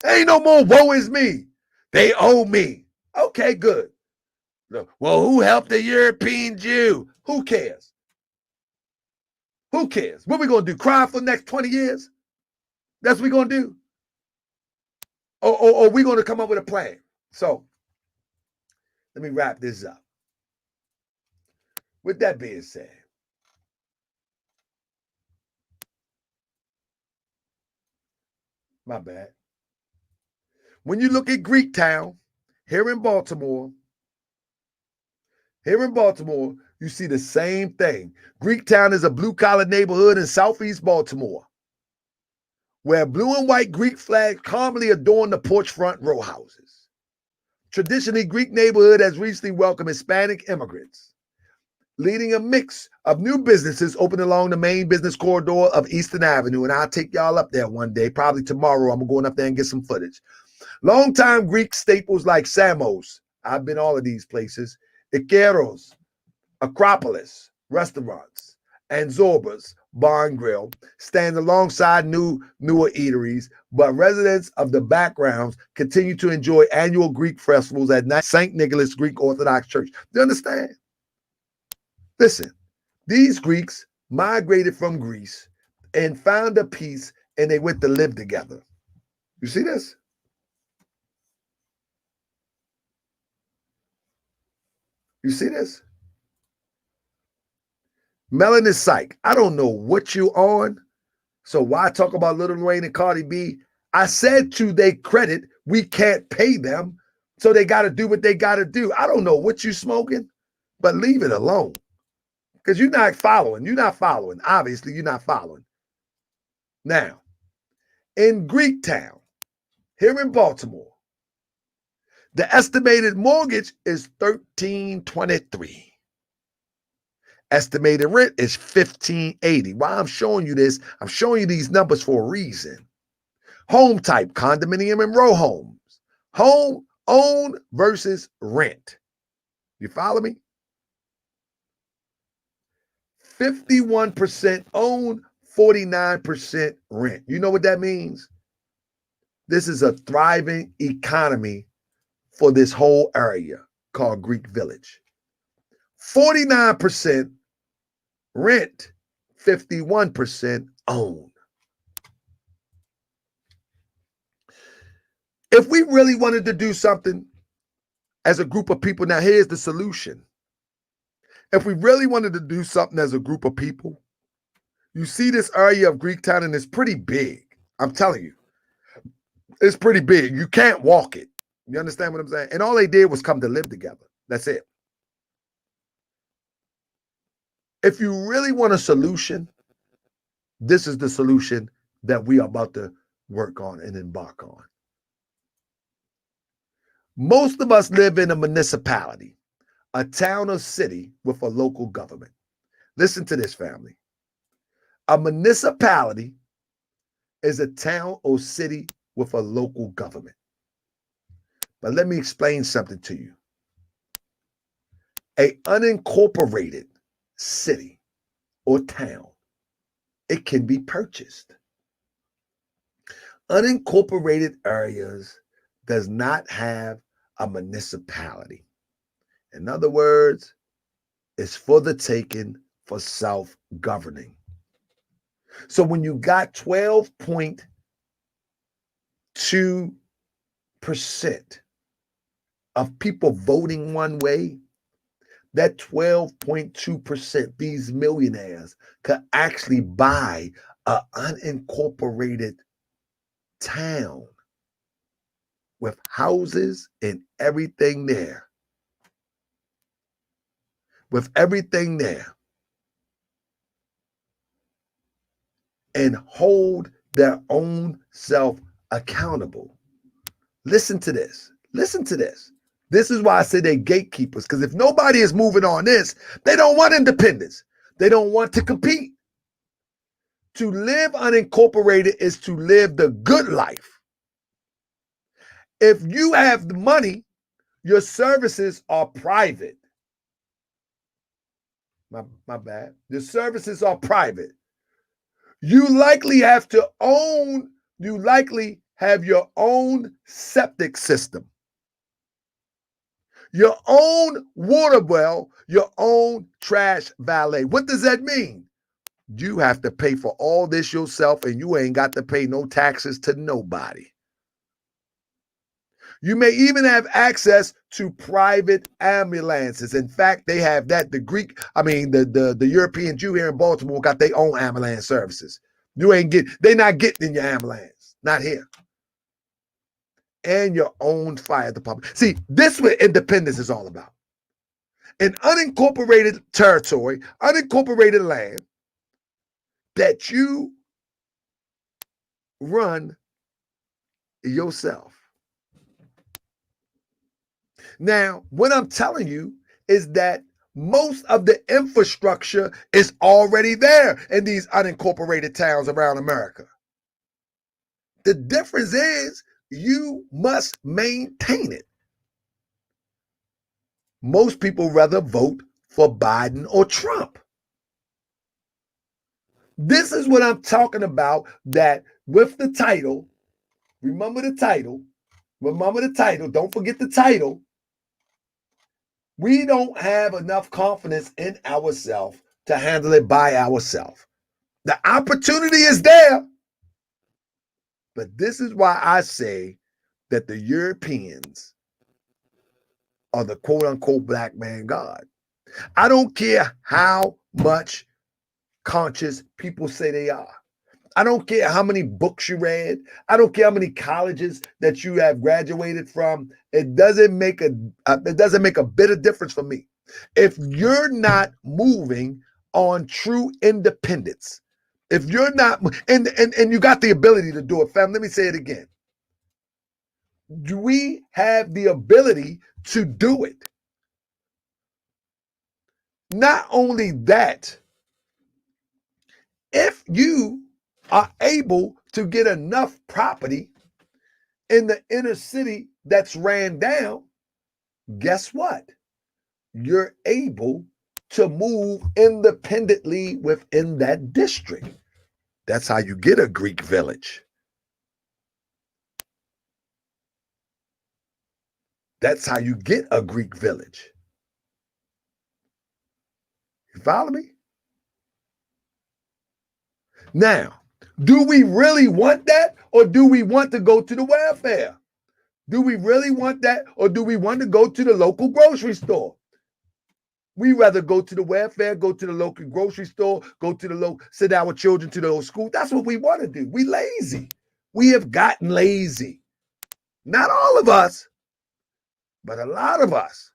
Ain't no more woe is me. They owe me. Okay, good. Well, who helped the European Jew? Who cares? Who cares? What we going to do? Cry for the next 20 years? That's what we going to do? Or we going to come up with a plan? So, let me wrap this up. With that being said, my bad. When you look at Greektown, here in Baltimore, you see the same thing. Greektown is a blue-collar neighborhood in southeast Baltimore, where blue and white Greek flags calmly adorn the porch front row houses. Traditionally, Greek neighborhood has recently welcomed Hispanic immigrants, leading a mix of new businesses open along the main business corridor of Eastern Avenue. And I'll take y'all up there one day, probably tomorrow. I'm going up there and get some footage. Longtime Greek staples like Samos, I've been all of these places, Ikeros, Acropolis restaurants, and Zorba's Bar and Grill stand alongside newer eateries, but residents of the backgrounds continue to enjoy annual Greek festivals at St. Nicholas Greek Orthodox Church. Do you understand? Listen, these Greeks migrated from Greece and found a peace, and they went to live together. You see this? You see this? Melanin Psych. I don't know what you on. So why talk about Lil Wayne and Cardi B? I said to their credit, we can't pay them, so they got to do what they got to do. I don't know what you smoking, but leave it alone. Because you're not following. You're not following. Obviously, you're not following. Now, in Greektown, here in Baltimore, the estimated mortgage is $1,323. Estimated rent is $1,580. Why I'm showing you this, I'm showing you these numbers for a reason. Home type, condominium and row homes. Home own versus rent. You follow me? 51% own, 49% rent. You know what that means? This is a thriving economy for this whole area called Greek Village. 49% rent, 51% own. If we really wanted to do something as a group of people, now here's the solution. If we really wanted to do something as a group of people, you see this area of Greektown and it's pretty big. I'm telling you, it's pretty big. You can't walk it. You understand what I'm saying? And all they did was come to live together. That's it. If you really want a solution, this is the solution that we are about to work on and embark on. Most of us live in a municipality, a town or city with a local government. Listen to this, family. A municipality is a town or city with a local government. But let me explain something to you. An unincorporated city or town, it can be purchased. Unincorporated areas does not have a municipality. In other words, it's for the taking for self-governing. So when you got 12.2% of people voting one way, that 12.2%, these millionaires could actually buy an unincorporated town with houses and everything there. With everything there. And hold their own self accountable. Listen to this. Listen to this. This is why I say they're gatekeepers, because if nobody is moving on this, they don't want independence. They don't want to compete. To live unincorporated is to live the good life. If you have the money, your services are private. My bad. The services are private. You likely have to own, you likely have your own septic system, your own water well, your own trash valet. What does that mean? You have to pay for all this yourself and you ain't got to pay no taxes to nobody. You may even have access to private ambulances. In fact, they have that. The European Jew here in Baltimore got their own ambulance services. They're not getting in your ambulance. Not here. And your own fire department. See, this is what independence is all about. An unincorporated territory, unincorporated land that you run yourself. Now, what I'm telling you is that most of the infrastructure is already there in these unincorporated towns around America. The difference is you must maintain it. Most people rather vote for Biden or Trump. This is what I'm talking about, that with the title, remember the title, don't forget the title. We don't have enough confidence in ourselves to handle it by ourselves. The opportunity is there. But this is why I say that the Europeans are the quote unquote black man God. I don't care how much conscious people say they are. I don't care how many books you read. I don't care how many colleges that you have graduated from. It doesn't make a bit of difference for me. If you're not moving on true independence, if you're not, and you got the ability to do it, fam, let me say it again. Do we have the ability to do it? Not only that, if you are able to get enough property in the inner city that's ran down, guess what? You're able to move independently within that district. That's how you get a Greek village. That's how you get a Greek village. You follow me? Now, do we really want that, or do we want to go to the welfare? Do we really want that, or do we want to go to the local grocery store? We rather go to the welfare, go to the local grocery store, go to the local, send our children to the old school. That's what we want to do. We lazy. We have gotten lazy. Not all of us, but a lot of us.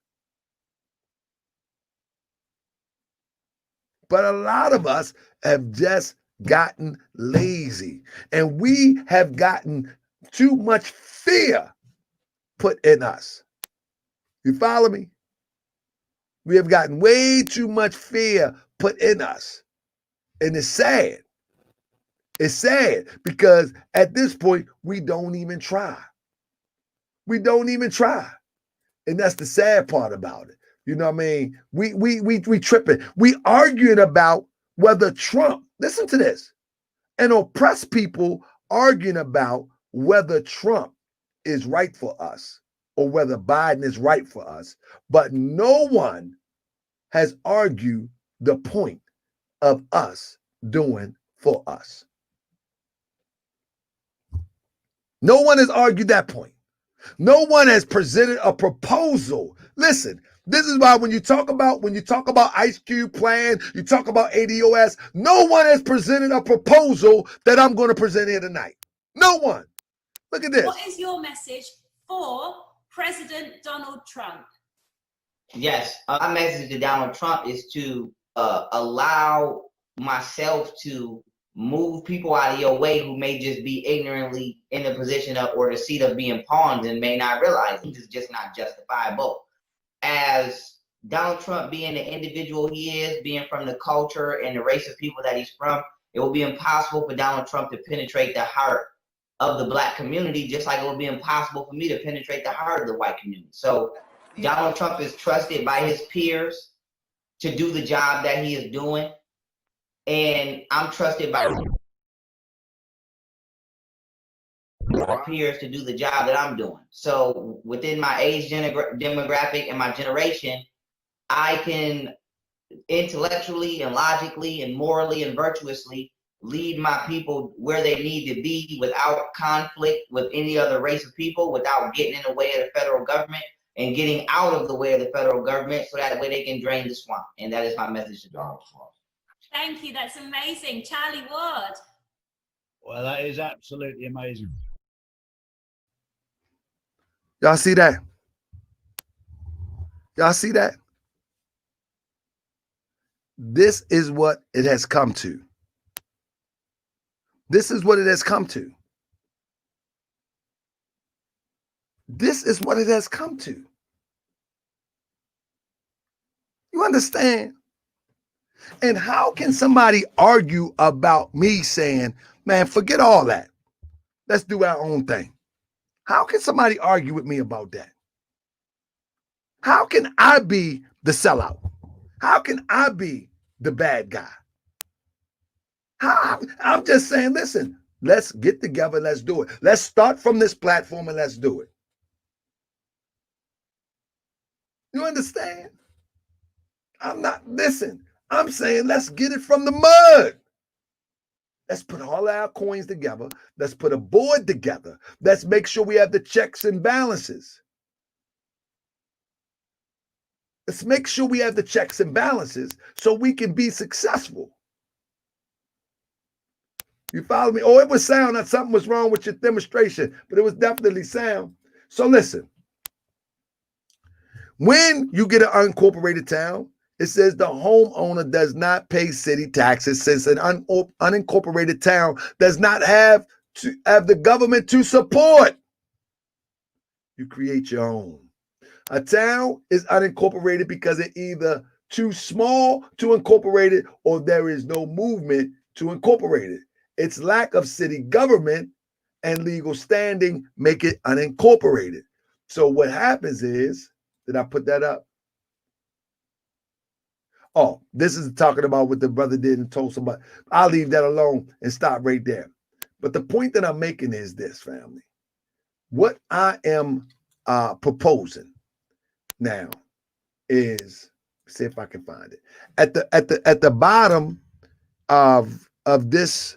But a lot of us have just gotten lazy, and we have gotten too much fear put in us. You follow me? We have gotten way too much fear put in us. And it's sad. It's sad because at this point, we don't even try. We don't even try. And that's the sad part about it. You know what I mean? We tripping. We arguing about whether Trump, listen to this, and oppressed people arguing about whether Trump is right for us or whether Biden is right for us. But no one has argued the point of us doing for us. No one has argued that point. No one has presented a proposal. Listen, this is why when you talk about Ice Cube plan, you talk about ADOS, no one has presented a proposal that I'm going to present here tonight. No one. Look at this. What is your message for President Donald Trump? Yes, my message to Donald Trump is to allow myself to move people out of your way who may just be ignorantly in the position of or the seat of being pawns and may not realize it is just not justifiable. As Donald Trump being the individual he is, being from the culture and the race of people that he's from, it will be impossible for Donald Trump to penetrate the heart of the Black community, just like it will be impossible for me to penetrate the heart of the white community. So Donald Trump is trusted by his peers to do the job that he is doing. And I'm trusted by peers to do the job that I'm doing. So within my age demographic and my generation, I can intellectually and logically and morally and virtuously lead my people where they need to be without conflict with any other race of people, without getting in the way of the federal government and getting out of the way of the federal government so that way they can drain the swamp. And that is my message to Donald Trump. Thank you. That's amazing. Charlie Ward. Well, that is absolutely amazing. Y'all see that? Y'all see that? This is what it has come to. This is what it has come to. This is what it has come to. You understand? And how can somebody argue about me saying, man, forget all that. Let's do our own thing. How can somebody argue with me about that? How can I be the sellout? How can I be the bad guy? I'm just saying, listen, let's get together. Let's do it. Let's start from this platform and let's do it. You understand? I'm saying let's get it from the mud. Let's put all our coins together. Let's put a board together. Let's make sure we have the checks and balances. Let's make sure we have the checks and balances so we can be successful. You follow me? Oh, it was sound that something was wrong with your demonstration, but it was definitely sound. So listen, when you get an unincorporated town, it says the homeowner does not pay city taxes since an unincorporated town does not have the government to support. You create your own. A town is unincorporated because it either too small to incorporate it, or there is no movement to incorporate it. Its lack of city government and legal standing make it unincorporated. So what happens is, did I put that up? Oh, this is talking about what the brother did and told somebody. I'll leave that alone and stop right there. But the point that I'm making is this, family. What I am proposing now is, see if I can find it. At the bottom of this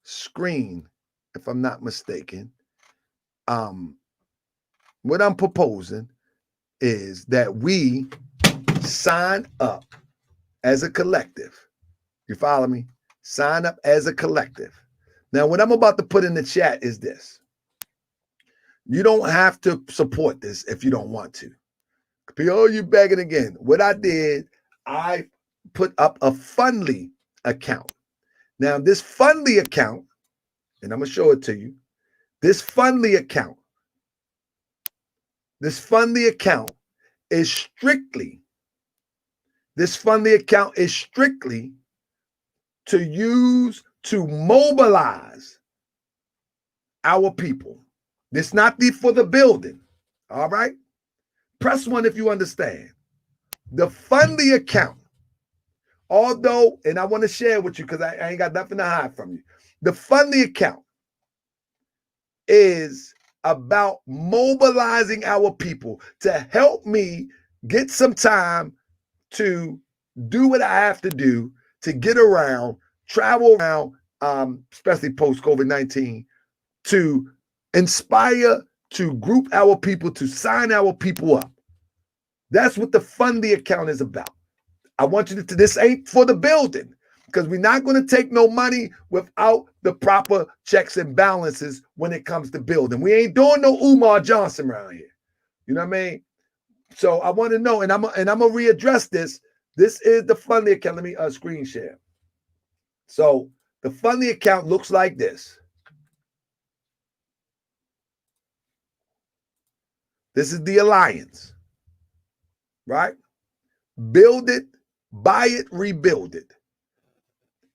screen, if I'm not mistaken, what I'm proposing is that we sign up as a collective. You follow me? Sign up as a collective. Now, what I'm about to put in the chat is this. You don't have to support this if you don't want to. Oh, you begging again. What I did, I put up a Fundly account. Now, this Fundly account, and I'm going to show it to you. This Fundly account is strictly to use to mobilize our people. This not for the building. All right? Press 1 if you understand. The Fundly account, although, and I want to share with you because I ain't got nothing to hide from you. The Fundly account is about mobilizing our people to help me get some time to do what I have to do to get around, travel around, especially post-COVID-19, to inspire, to group our people, to sign our people up. That's what the Fundly account is about. I want you to, this ain't for the building, because we're not going to take no money without the proper checks and balances when it comes to building. We ain't doing no Umar Johnson around here. You know what I mean? So I want to know, and I'm gonna readdress this. This is the Fundly account. Let me screen share. So the Fundly account looks like this. This is the alliance, right? Build it, buy it, rebuild it.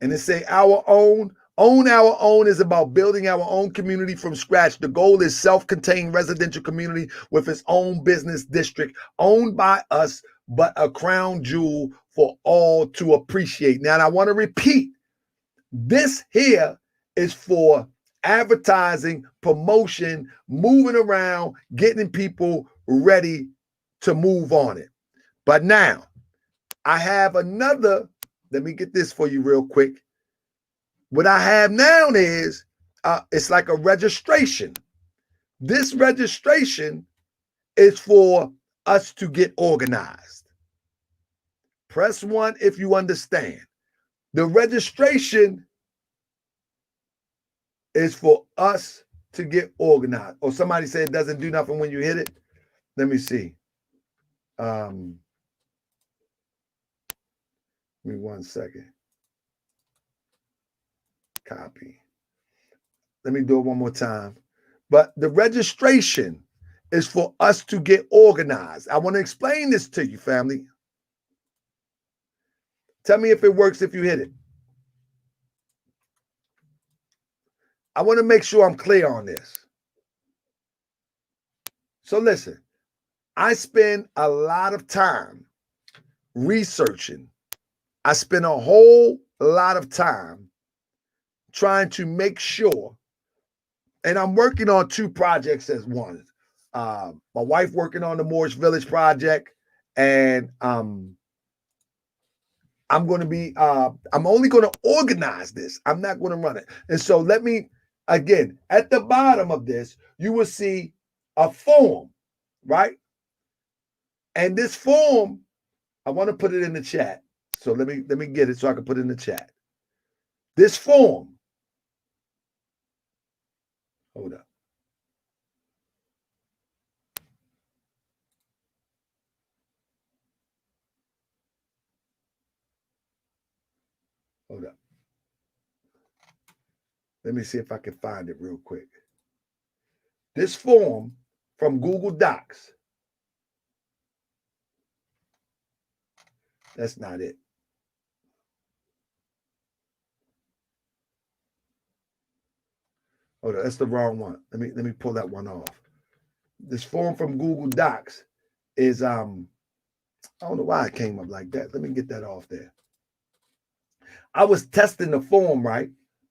And it say our own our own is about building our own community from scratch. The goal is self-contained residential community with its own business district, owned by us, but a crown jewel for all to appreciate. Now, I want to repeat, this here is for advertising, promotion, moving around, getting people ready to move on it. But now, I have another, let me get this for you real quick. What I have now is, it's like a registration. This registration is for us to get organized. Press 1 if you understand. The registration is for us to get organized. Or somebody said it doesn't do nothing when you hit it. Let me see. Give me 1 second. Copy. Let me do it one more time. But the registration is for us to get organized. I want to explain this to you, family. Tell me if it works if you hit it. I want to make sure I'm clear on this. So listen, I spend a lot of time researching. I spend a whole lot of time trying to make sure, and I'm working on 2 projects as one. My wife working on the Moorish Village project, and I'm going to be, I'm only going to organize this. I'm not going to run it. And so let me, again, at the bottom of this, you will see a form, right? And this form, I want to put it in the chat. So let me get it so I can put it in the chat. This form, hold up. Hold up. Let me see if I can find it real quick. This form from Google Docs That's not it. Hold on, that's the wrong one. Let me pull that one off. This form from Google Docs is I don't know why it came up like that. Let me get that off there. I was testing the form, right?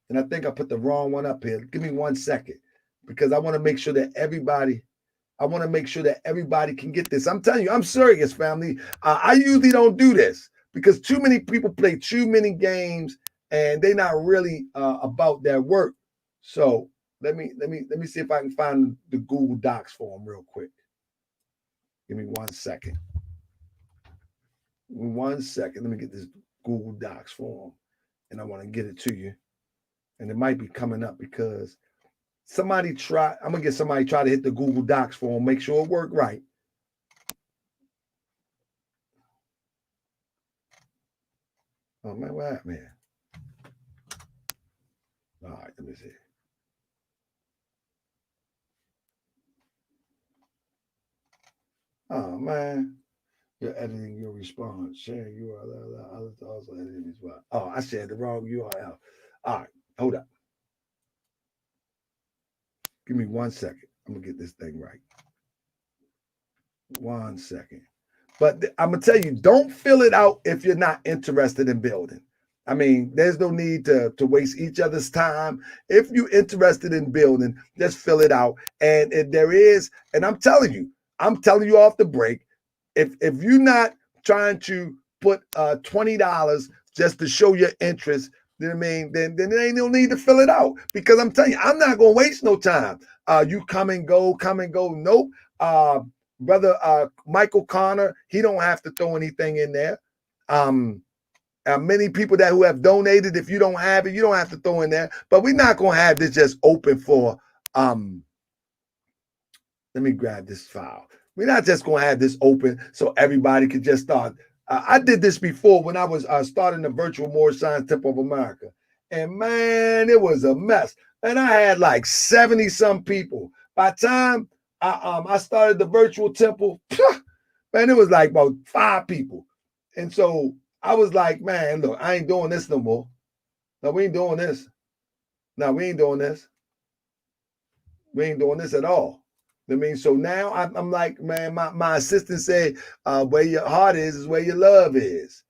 And I think I put the wrong one up here. Give me 1 second because I want to make sure that everybody can get this. I'm telling you, I'm serious, family. I usually don't do this because too many people play too many games and they're not really about their work. So let me see if I can find the Google Docs form real quick. Give me 1 second. 1 second. Let me get this Google Docs form, and I want to get it to you. And it might be coming up because I'm gonna get somebody try to hit the Google Docs form, make sure it worked right. Oh man, what happened, man? All right, let me see. Oh man, you're editing your response. Sharing URL. Also editing as well. Oh, I said the wrong URL. All right, hold up. Give me 1 second. I'm gonna get this thing right. 1 second. But I'm gonna tell you, don't fill it out if you're not interested in building. I mean, there's no need to waste each other's time. If you're interested in building, just fill it out. And there is, and I'm telling you off the break, if you're not trying to put $20 just to show your interest, then there ain't no need to fill it out because I'm telling you, I'm not gonna waste no time. You come and go. Nope. Brother Michael Connor, he don't have to throw anything in there. Many people who have donated, if you don't have it, you don't have to throw in there. But we're not gonna have this just open for. Let me grab this file. We're not just gonna have this open so everybody could just start. I did this before when I was starting the virtual Moorish Science Temple of America, and man, it was a mess. And I had like 70 some people. By the time I started the virtual temple, man, it was like about 5 people. And so I was like, man, look, I ain't doing this no more. No, we ain't doing this. No, we ain't doing this. We ain't doing this at all. I mean, so now I'm like, man, my assistant said, where your heart is where your love is.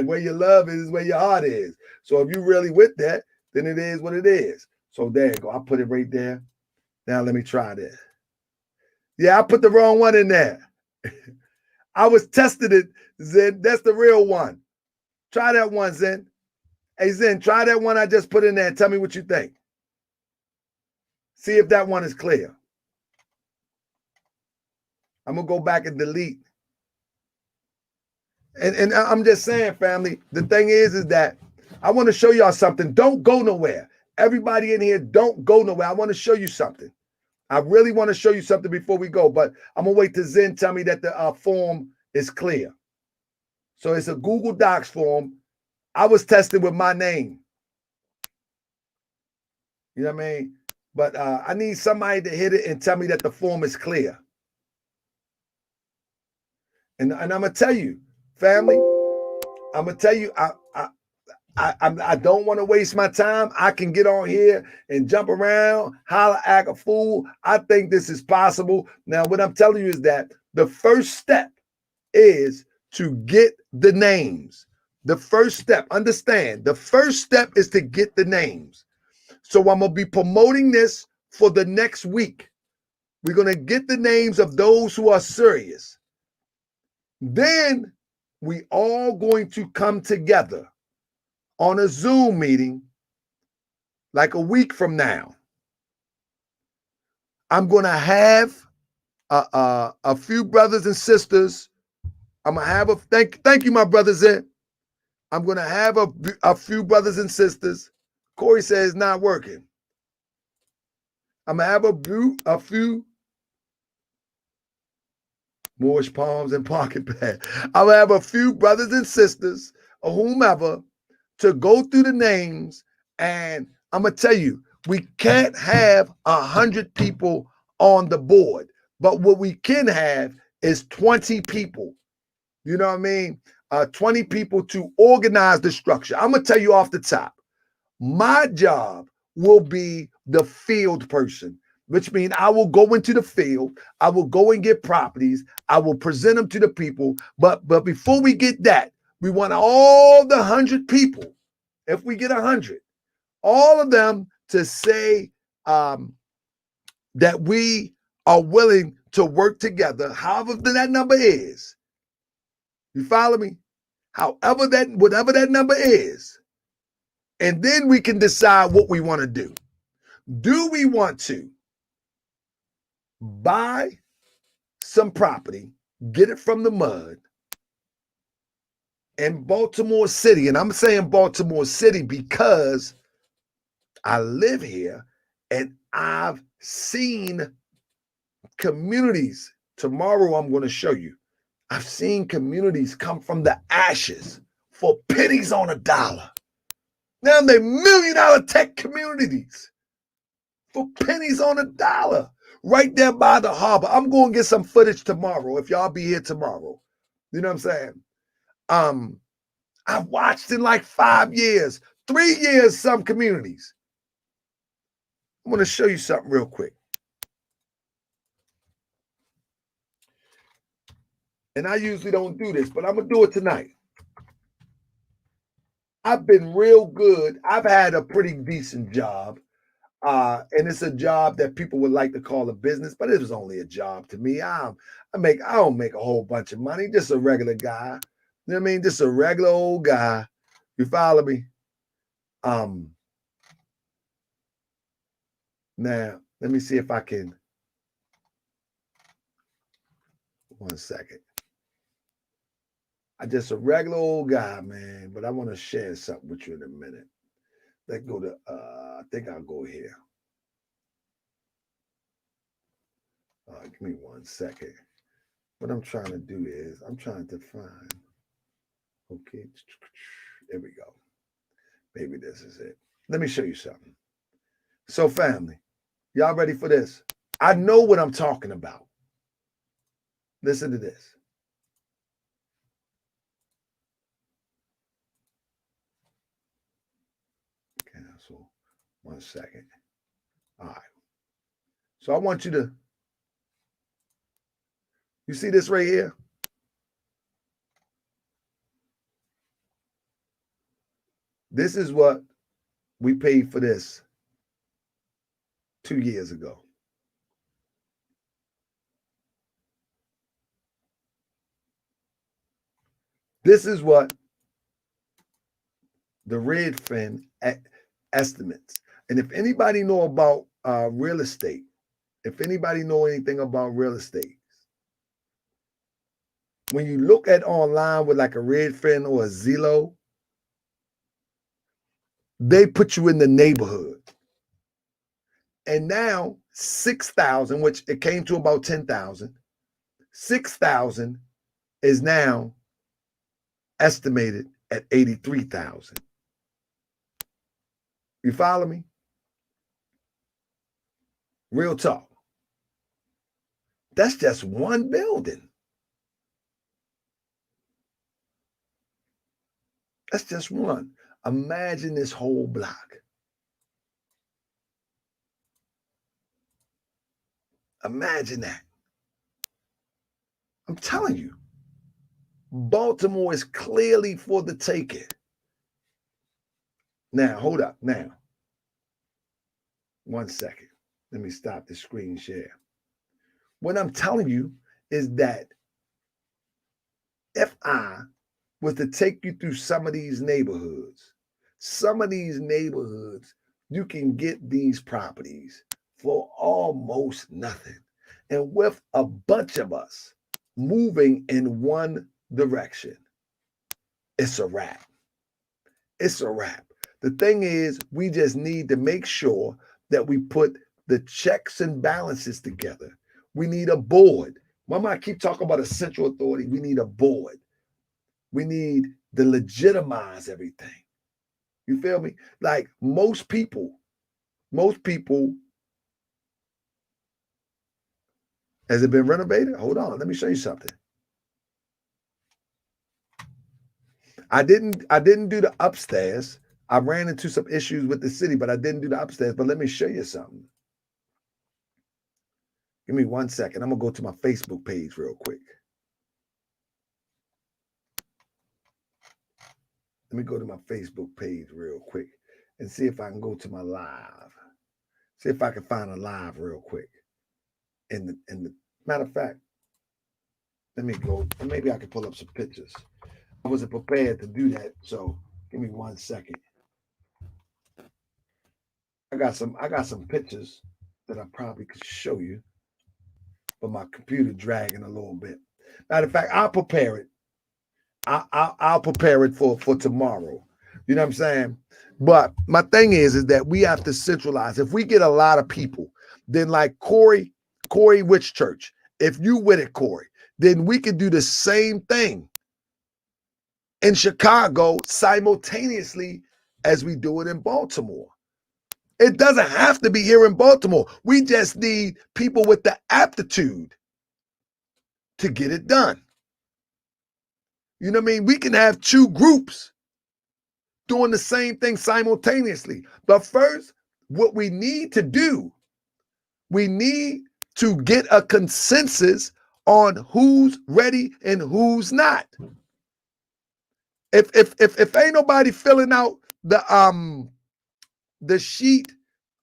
Where your love is where your heart is. So if you're really with that, then it is what it is. So there you go. I put it right there. Now let me try this. Yeah, I put the wrong one in there. I was testing it, Zen. That's the real one. Try that one, Zen. Hey, Zen, try that one I just put in there and tell me what you think. See if that one is clear. I'm going to go back and delete. And I'm just saying, family, the thing is that I want to show y'all something. Don't go nowhere. Everybody in here, don't go nowhere. I want to show you something. I really want to show you something before we go, but I'm going to wait till Zen tell me that the form is clear. So it's a Google Docs form. I was testing with my name. You know what I mean? But I need somebody to hit it and tell me that the form is clear. And I'm going to tell you, family, I'm going to tell you, I don't want to waste my time. I can get on here and jump around, holler, act a fool. I think this is possible. Now, what I'm telling you is that the first step is to get the names. The first step, understand, the first step is to get the names. So I'm going to be promoting this for the next week. We're going to get the names of those who are serious. Then we all going to come together on a Zoom meeting like a week from now. I'm going to have a few brothers and sisters. I'm going to have thank you, my brothers. I'm going to have a few brothers and sisters. Corey says it's not working. I'm going to have a few Moorish palms and pocket pad. I will have a few brothers and sisters or whomever to go through the names, and I'm gonna tell you, we can't have 100 people on the board, but what we can have is 20 people. You know what I mean? 20 people to organize the structure. I'm going to tell you off the top. My job will be the field person, which means I will go into the field. I will go and get properties. I will present them to the people. But before we get that, we want all the 100 people, if we get 100, all of them to say that we are willing to work together, however that number is. You follow me? However whatever that number is. And then we can decide what we want to do. Do we want to buy some property, get it from the mud in Baltimore City? And I'm saying Baltimore City because I live here and I've seen communities. Tomorrow I'm going to show you. I've seen communities come from the ashes for pennies on a dollar. Now they're $1 million tech communities for pennies on a dollar right there by the harbor. I'm going to get some footage tomorrow if y'all be here tomorrow. You know what I'm saying? I've watched in like 5 years, 3 years, some communities. I'm going to show you something real quick. And I usually don't do this, but I'm going to do it tonight. I've been real good. I've had a pretty decent job. And it's a job that people would like to call a business, but it was only a job to me. I don't make a whole bunch of money. Just a regular guy. You know what I mean? Just a regular old guy. You follow me? Now, let me see if I can. 1 second. I'm just a regular old guy, man, but I want to share something with you in a minute. Let's go to, I think I'll go here. Give me 1 second. What I'm trying to do is I'm trying to find, okay, there we go. Maybe this is it. Let me show you something. So family, y'all ready for this? I know what I'm talking about. Listen to this. Cancel. 1 second. All right. So I want you to, you see this right here? This is what we paid for this 2 years ago. This is what the Redfin estimates. And if anybody know about real estate, if anybody know anything about real estate, when you look at online with like a Redfin or a Zillow, they put you in the neighborhood. And now 6,000, which it came to about 10,000, 6,000 is now estimated at 83,000. You follow me? Real talk. That's just one building. That's just one. Imagine this whole block. Imagine that. I'm telling you, Baltimore is clearly for the taking. Now, hold up. Now, 1 second. Let me stop the screen share. What I'm telling you is that if I was to take you through some of these neighborhoods, you can get these properties for almost nothing. And with a bunch of us moving in one direction, it's a wrap. It's a wrap. The thing is, we just need to make sure that we put the checks and balances together. We need a board. Mama, I keep talking about a central authority. We need a board. We need to legitimize everything. You feel me? Like most people, has it been renovated? Hold on, let me show you something. I didn't do the upstairs. I ran into some issues with the city, but I didn't do the upstairs. But let me show you something. Give me 1 second. I'm gonna go to my Facebook page real quick. Let me go to my Facebook page real quick and see if I can go to my live. See if I can find a live real quick. In the matter of fact, let me go. Maybe I can pull up some pictures. I wasn't prepared to do that, so give me 1 second. I got some pictures that I probably could show you, but my computer dragging a little bit. Matter of fact, I'll prepare it. I'll prepare it for tomorrow. You know what I'm saying? But my thing is that we have to centralize. If we get a lot of people, then like Corey Witch Church, if you with it, Corey, then we can do the same thing in Chicago simultaneously as we do it in Baltimore. It doesn't have to be here in Baltimore. We just need people with the aptitude to get it done. You know what I mean? We can have two groups doing the same thing simultaneously. But first, what we need to do, we need to get a consensus on who's ready and who's not. If ain't nobody filling out the sheet,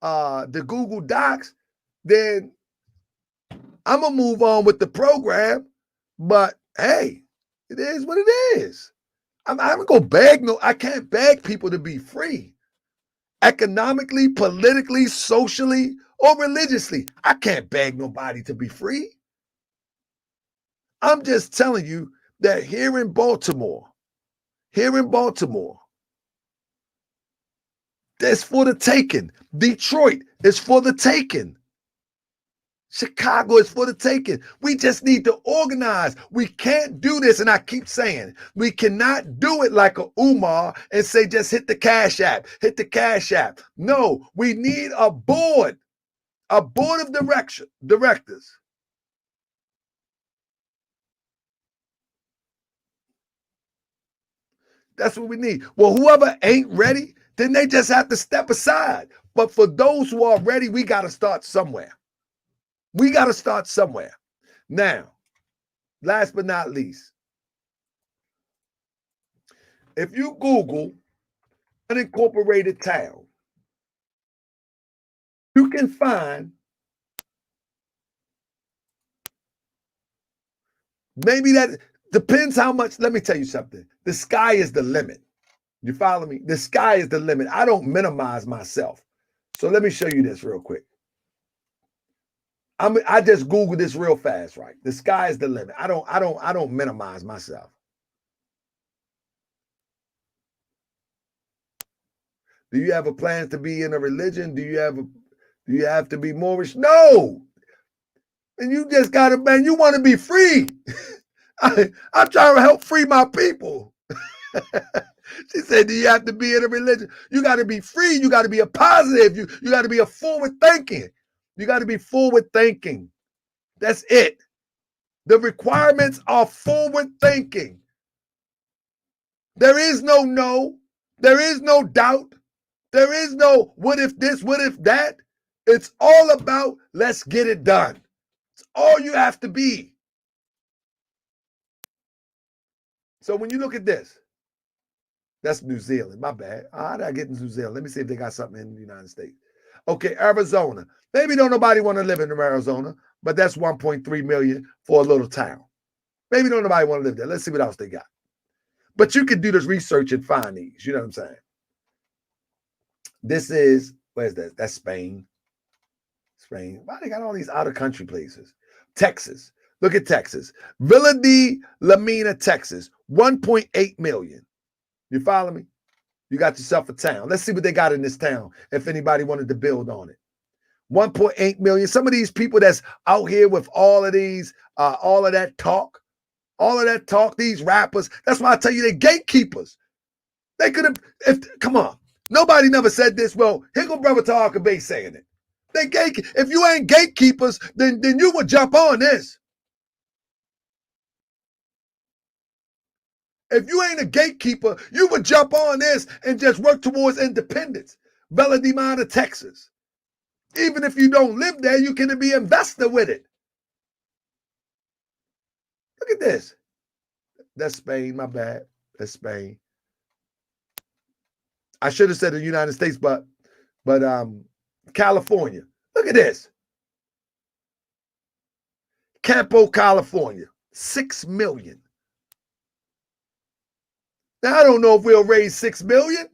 the Google Docs, then I'm gonna move on with the program. But hey, it is what it is. I'm gonna go beg. No, I can't beg people to be free. Economically, politically, socially, or religiously, I can't beg nobody to be free. I'm just telling you that here in Baltimore, that's for the taking. Detroit is for the taking. Chicago is for the taking. We just need to organize. We can't do this, and I keep saying, we cannot do it like a Umar and say, just hit the Cash App, hit the Cash App. No, we need a board of directors. That's what we need. Well, whoever ain't ready, then they just have to step aside. But for those who are ready, we got to start somewhere. We got to start somewhere. Now, last but not least, if you Google unincorporated town, you can find maybe that depends how much. Let me tell you something. The sky is the limit. You follow me? The sky is the limit. I don't minimize myself. So let me show you this real quick. I just Googled this real fast, right? The sky is the limit. I don't minimize myself. Do you have a plan to be in a religion? Do you have to be Moorish? No. And you just gotta, man, you want to be free. I'm trying to help free my people. She said, do you have to be in a religion? You got to be free. You got to be a positive. You got to be a forward thinking. You got to be forward thinking. That's it. The requirements are forward thinking. There is no. There is no doubt. There is no what if this, what if that. It's all about let's get it done. It's all you have to be. So when you look at this, that's New Zealand. My bad. How did I get in New Zealand? Let me see if they got something in the United States. Okay, Arizona. Maybe don't nobody want to live in Arizona, but that's 1.3 million for a little town. Maybe don't nobody want to live there. Let's see what else they got. But you can do this research and find these. You know what I'm saying? This is, where's that? That's Spain. Spain. Why they got all these out of country places? Texas. Look at Texas. Villa de la Mina, Texas. 1.8 million. You follow me? You got yourself a town. Let's see what they got in this town if anybody wanted to build on it. 1.8 million. Some of these people that's out here with all of these, all of that talk, these rappers. That's why I tell you they're gatekeepers. They could have, come on. Nobody never said this. Well, here go Brother Tarka Bay saying it. They if you ain't gatekeepers, then you would jump on this. If you ain't a gatekeeper, you would jump on this and just work towards independence. Bella de Mana, Texas. Even if you don't live there, you can be investor with it. Look at this. That's Spain, my bad. That's Spain. I should have said the United States, but California. Look at this. Campo, California. 6 million. Now, I don't know if we'll raise 6 million,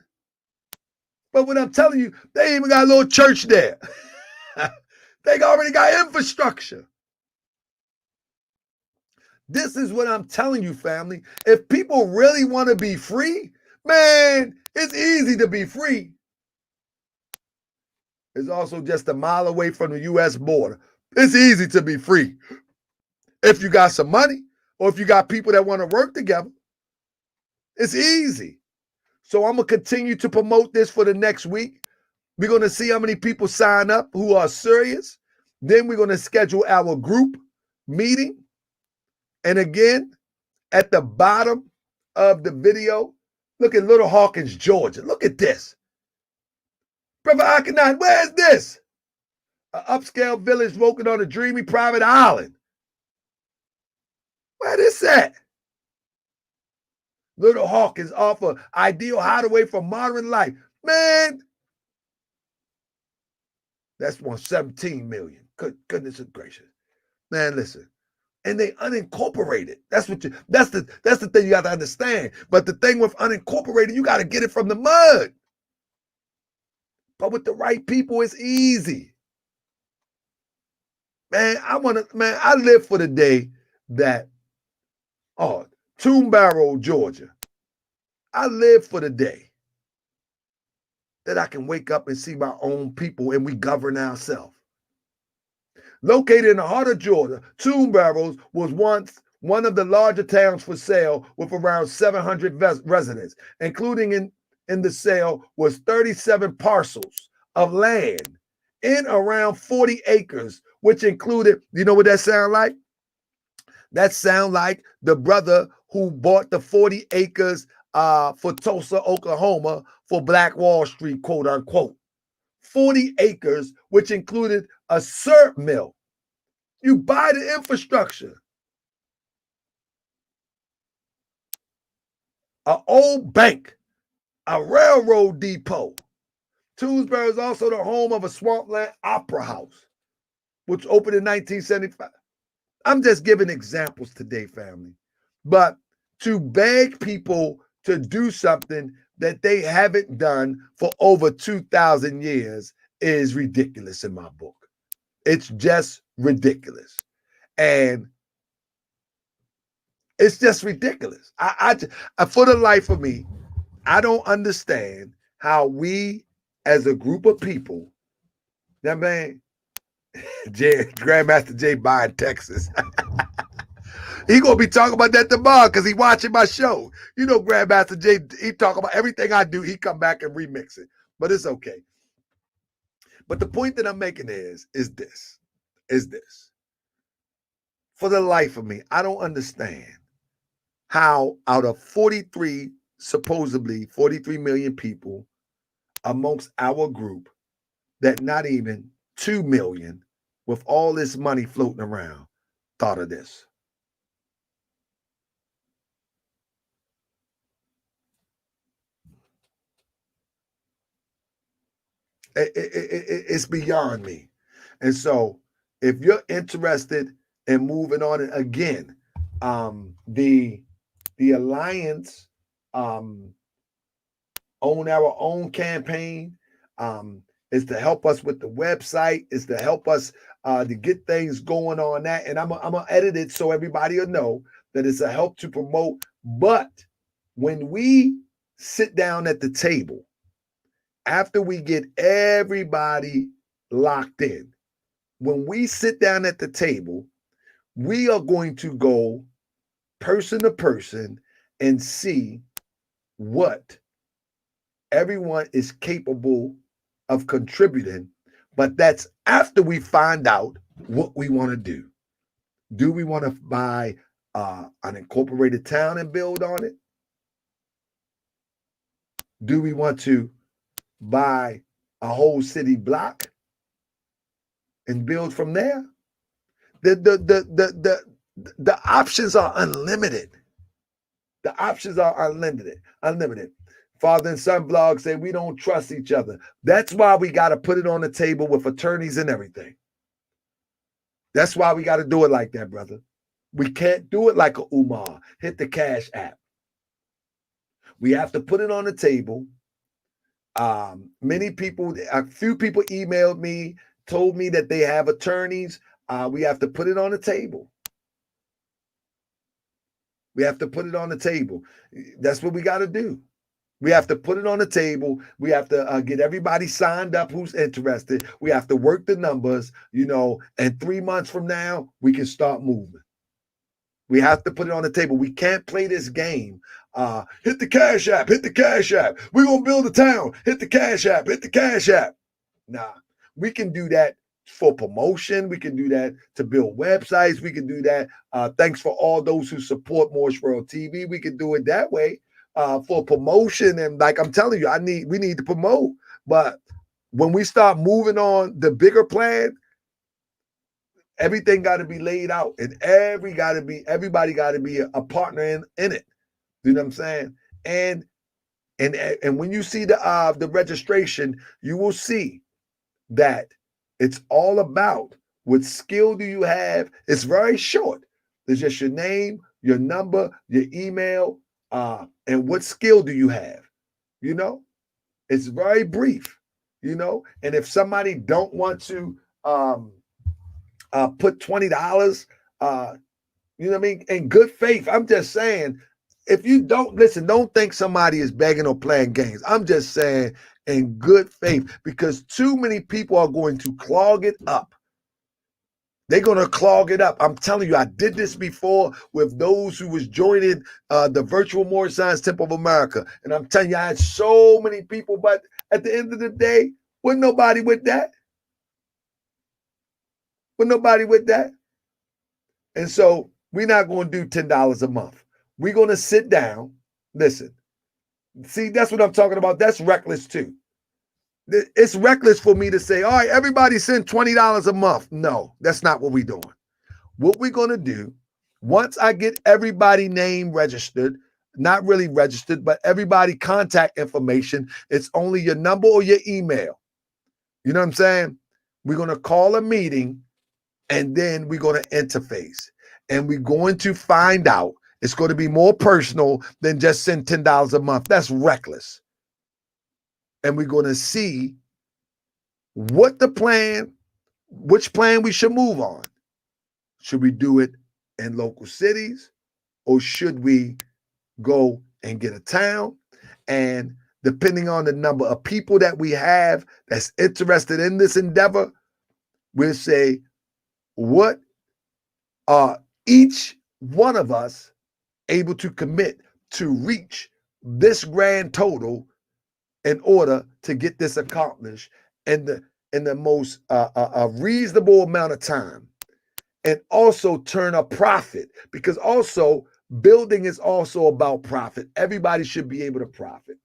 but what I'm telling you, they even got a little church there. They already got infrastructure. This is what I'm telling you, family. If people really want to be free, man, it's easy to be free. It's also just a mile away from the U.S. border. It's easy to be free. If you got some money or if you got people that want to work together, it's easy. So I'm going to continue to promote this for the next week. We're going to see how many people sign up who are serious. Then we're going to schedule our group meeting. And again, at the bottom of the video, look at Little Hawkins, Georgia. Look at this. Brother Akhenaten, where's this? An upscale village located on a dreamy private island. Where this at? Little Hawkins offer ideal hideaway for modern life. Man, that's 117 million. Goodness gracious. Man, listen. And they unincorporated. That's the thing you got to understand. But the thing with unincorporated, you got to get it from the mud. But with the right people, it's easy. Man, I live for the day that, Tomb Barrow, Georgia. I live for the day that I can wake up and see my own people and we govern ourselves. Located in the heart of Georgia, Tomb Barrows was once one of the larger towns for sale with around 700 residents. Including in the sale was 37 parcels of land in around 40 acres, which included, you know what that sound like? That sound like the brother who bought the 40 acres for Tulsa, Oklahoma for Black Wall Street, quote unquote. 40 acres, which included a syrup mill. You buy the infrastructure. An old bank, a railroad depot. Toomsboro is also the home of a swampland opera house, which opened in 1975. I'm just giving examples today, family. But to beg people to do something that they haven't done for over 2,000 years is ridiculous in my book. It's just ridiculous. And it's just ridiculous. I for the life of me, I don't understand how we as a group of people, that man, Grandmaster Jay buying Texas. He gonna be talking about that tomorrow because he watching my show. You know, Grandmaster Jay, he talk about everything I do. He come back and remix it, but it's okay. But the point that I'm making is this. For the life of me, I don't understand how out of supposedly 43 million people amongst our group, that not even 2 million with all this money floating around thought of this. It's beyond me. And so if you're interested in moving on, and again, the Alliance own our own campaign, is to help us with the website, is to help us to get things going on that. And I'm gonna edit it so everybody will know that it's a help to promote. But when we sit down at the table, after we get everybody locked in, when we sit down at the table, we are going to go person to person and see what everyone is capable of contributing. But that's after we find out what we want to do. Do we want to buy an incorporated town and build on it? Do we want to buy a whole city block and build from there? The options are unlimited. The options are unlimited. Unlimited. Father and son blog say we don't trust each other. That's why we got to put it on the table with attorneys and everything. That's why we got to do it like that, brother. We can't do it like a Umar. Hit the Cash App. We have to put it on the table. Many people, a few people emailed me, told me that they have attorneys. We have to put it on the table. We have to put it on the table. That's what we got to do. We have to put it on the table. We have to get everybody signed up who's interested. We have to work the numbers, and 3 months from now, we can start moving. We have to put it on the table. We can't play this game. Hit the Cash App, hit the Cash App. We're going to build a town. Hit the Cash App, hit the Cash App. Nah, we can do that for promotion. We can do that to build websites. We can do that. Thanks for all those who support Moorish World TV. We can do it that way for promotion. And like I'm telling you, we need to promote. But when we start moving on the bigger plan, everything got to be laid out, and everybody got to be a partner in it. You know what I'm saying? And when you see the registration, you will see that it's all about what skill do you have. It's very short. It's just your name, your number, your email, and what skill do you have. It's very brief. And if somebody don't want to put $20, you know what I mean, in good faith, I'm just saying, if you don't think somebody is begging or playing games. I'm just saying in good faith, because too many people are going to clog it up. They're going to clog it up. I'm telling you, I did this before with those who was joining the virtual Moorish Science Temple of America. And I'm telling you, I had so many people, but at the end of the day, wasn't nobody with that. And so we're not going to do $10 a month. We're going to sit down. Listen, see, that's what I'm talking about. That's reckless too. It's reckless for me to say, all right, everybody send $20 a month. No, that's not what we're doing. What we're going to do, once I get everybody name registered, not really registered, but everybody contact information, it's only your number or your email. You know what I'm saying? We're going to call a meeting, and then we're going to interface. And we're going to find out. It's going to be more personal than just send $10 a month. That's reckless. And we're going to see which plan we should move on. Should we do it in local cities, or should we go and get a town? And depending on the number of people that we have that's interested in this endeavor, we'll say, what are each one of us able to commit to reach this grand total in order to get this accomplished in the most reasonable amount of time, and also turn a profit, because also building is also about profit. Everybody should be able to profit.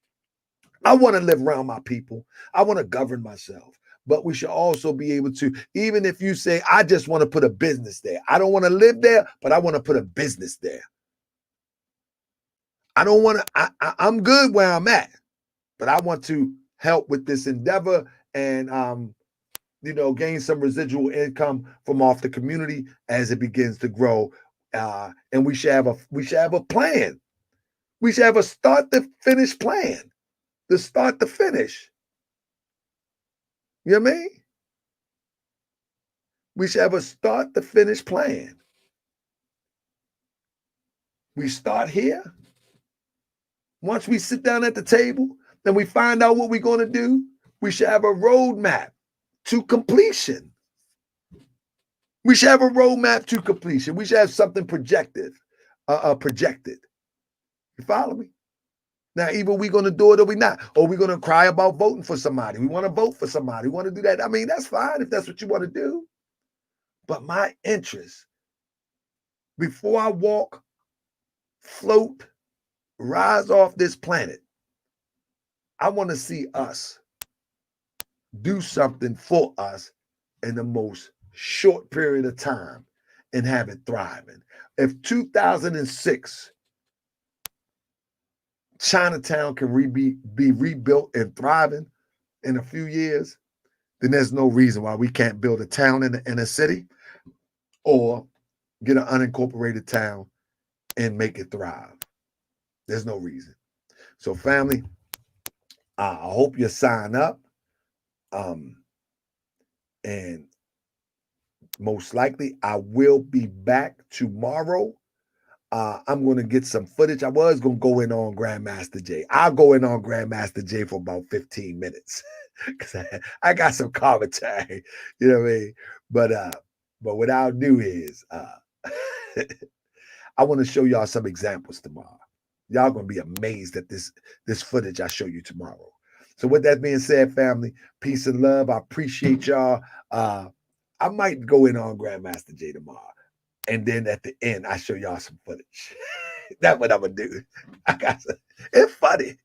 I want to live around my people. I want to govern myself. But we should also be able to, even if you say, I just want to put a business there. I don't want to live there, but I want to put a business there. I don't want to, I'm good where I'm at, but I want to help with this endeavor and, gain some residual income from off the community as it begins to grow. And we should have a plan. We should have a start to finish plan. The start to finish. You know what I mean? We should have a start to finish plan. We start here. Once we sit down at the table, then we find out what we're going to do. We should have a roadmap to completion. We should have a roadmap to completion. We should have something projected. You follow me? Now, either we're going to do it or we're not. Or we're going to cry about voting for somebody. We want to vote for somebody. We want to do that. I mean, that's fine if that's what you want to do. But my interest, before I walk, float, rise off this planet, I want to see us do something for us in the most short period of time and have it thriving. If 2006 Chinatown can be rebuilt and thriving in a few years, then there's no reason why we can't build a town in a city or get an unincorporated town and make it thrive. There's no reason. So family, I hope you sign up. And most likely I will be back tomorrow. I'm going to get some footage. I was going to go in on Grandmaster Jay. I'll go in on Grandmaster Jay for about 15 minutes because I got some commentary, you know what I mean? But what I'll do is I want to show y'all some examples tomorrow. Y'all going to be amazed at this footage I show you tomorrow. So with that being said, family, peace and love. I appreciate y'all. I might go in on Grandmaster Jay tomorrow. And then at the end, I show y'all some footage. That's what I'm going to do. It's funny.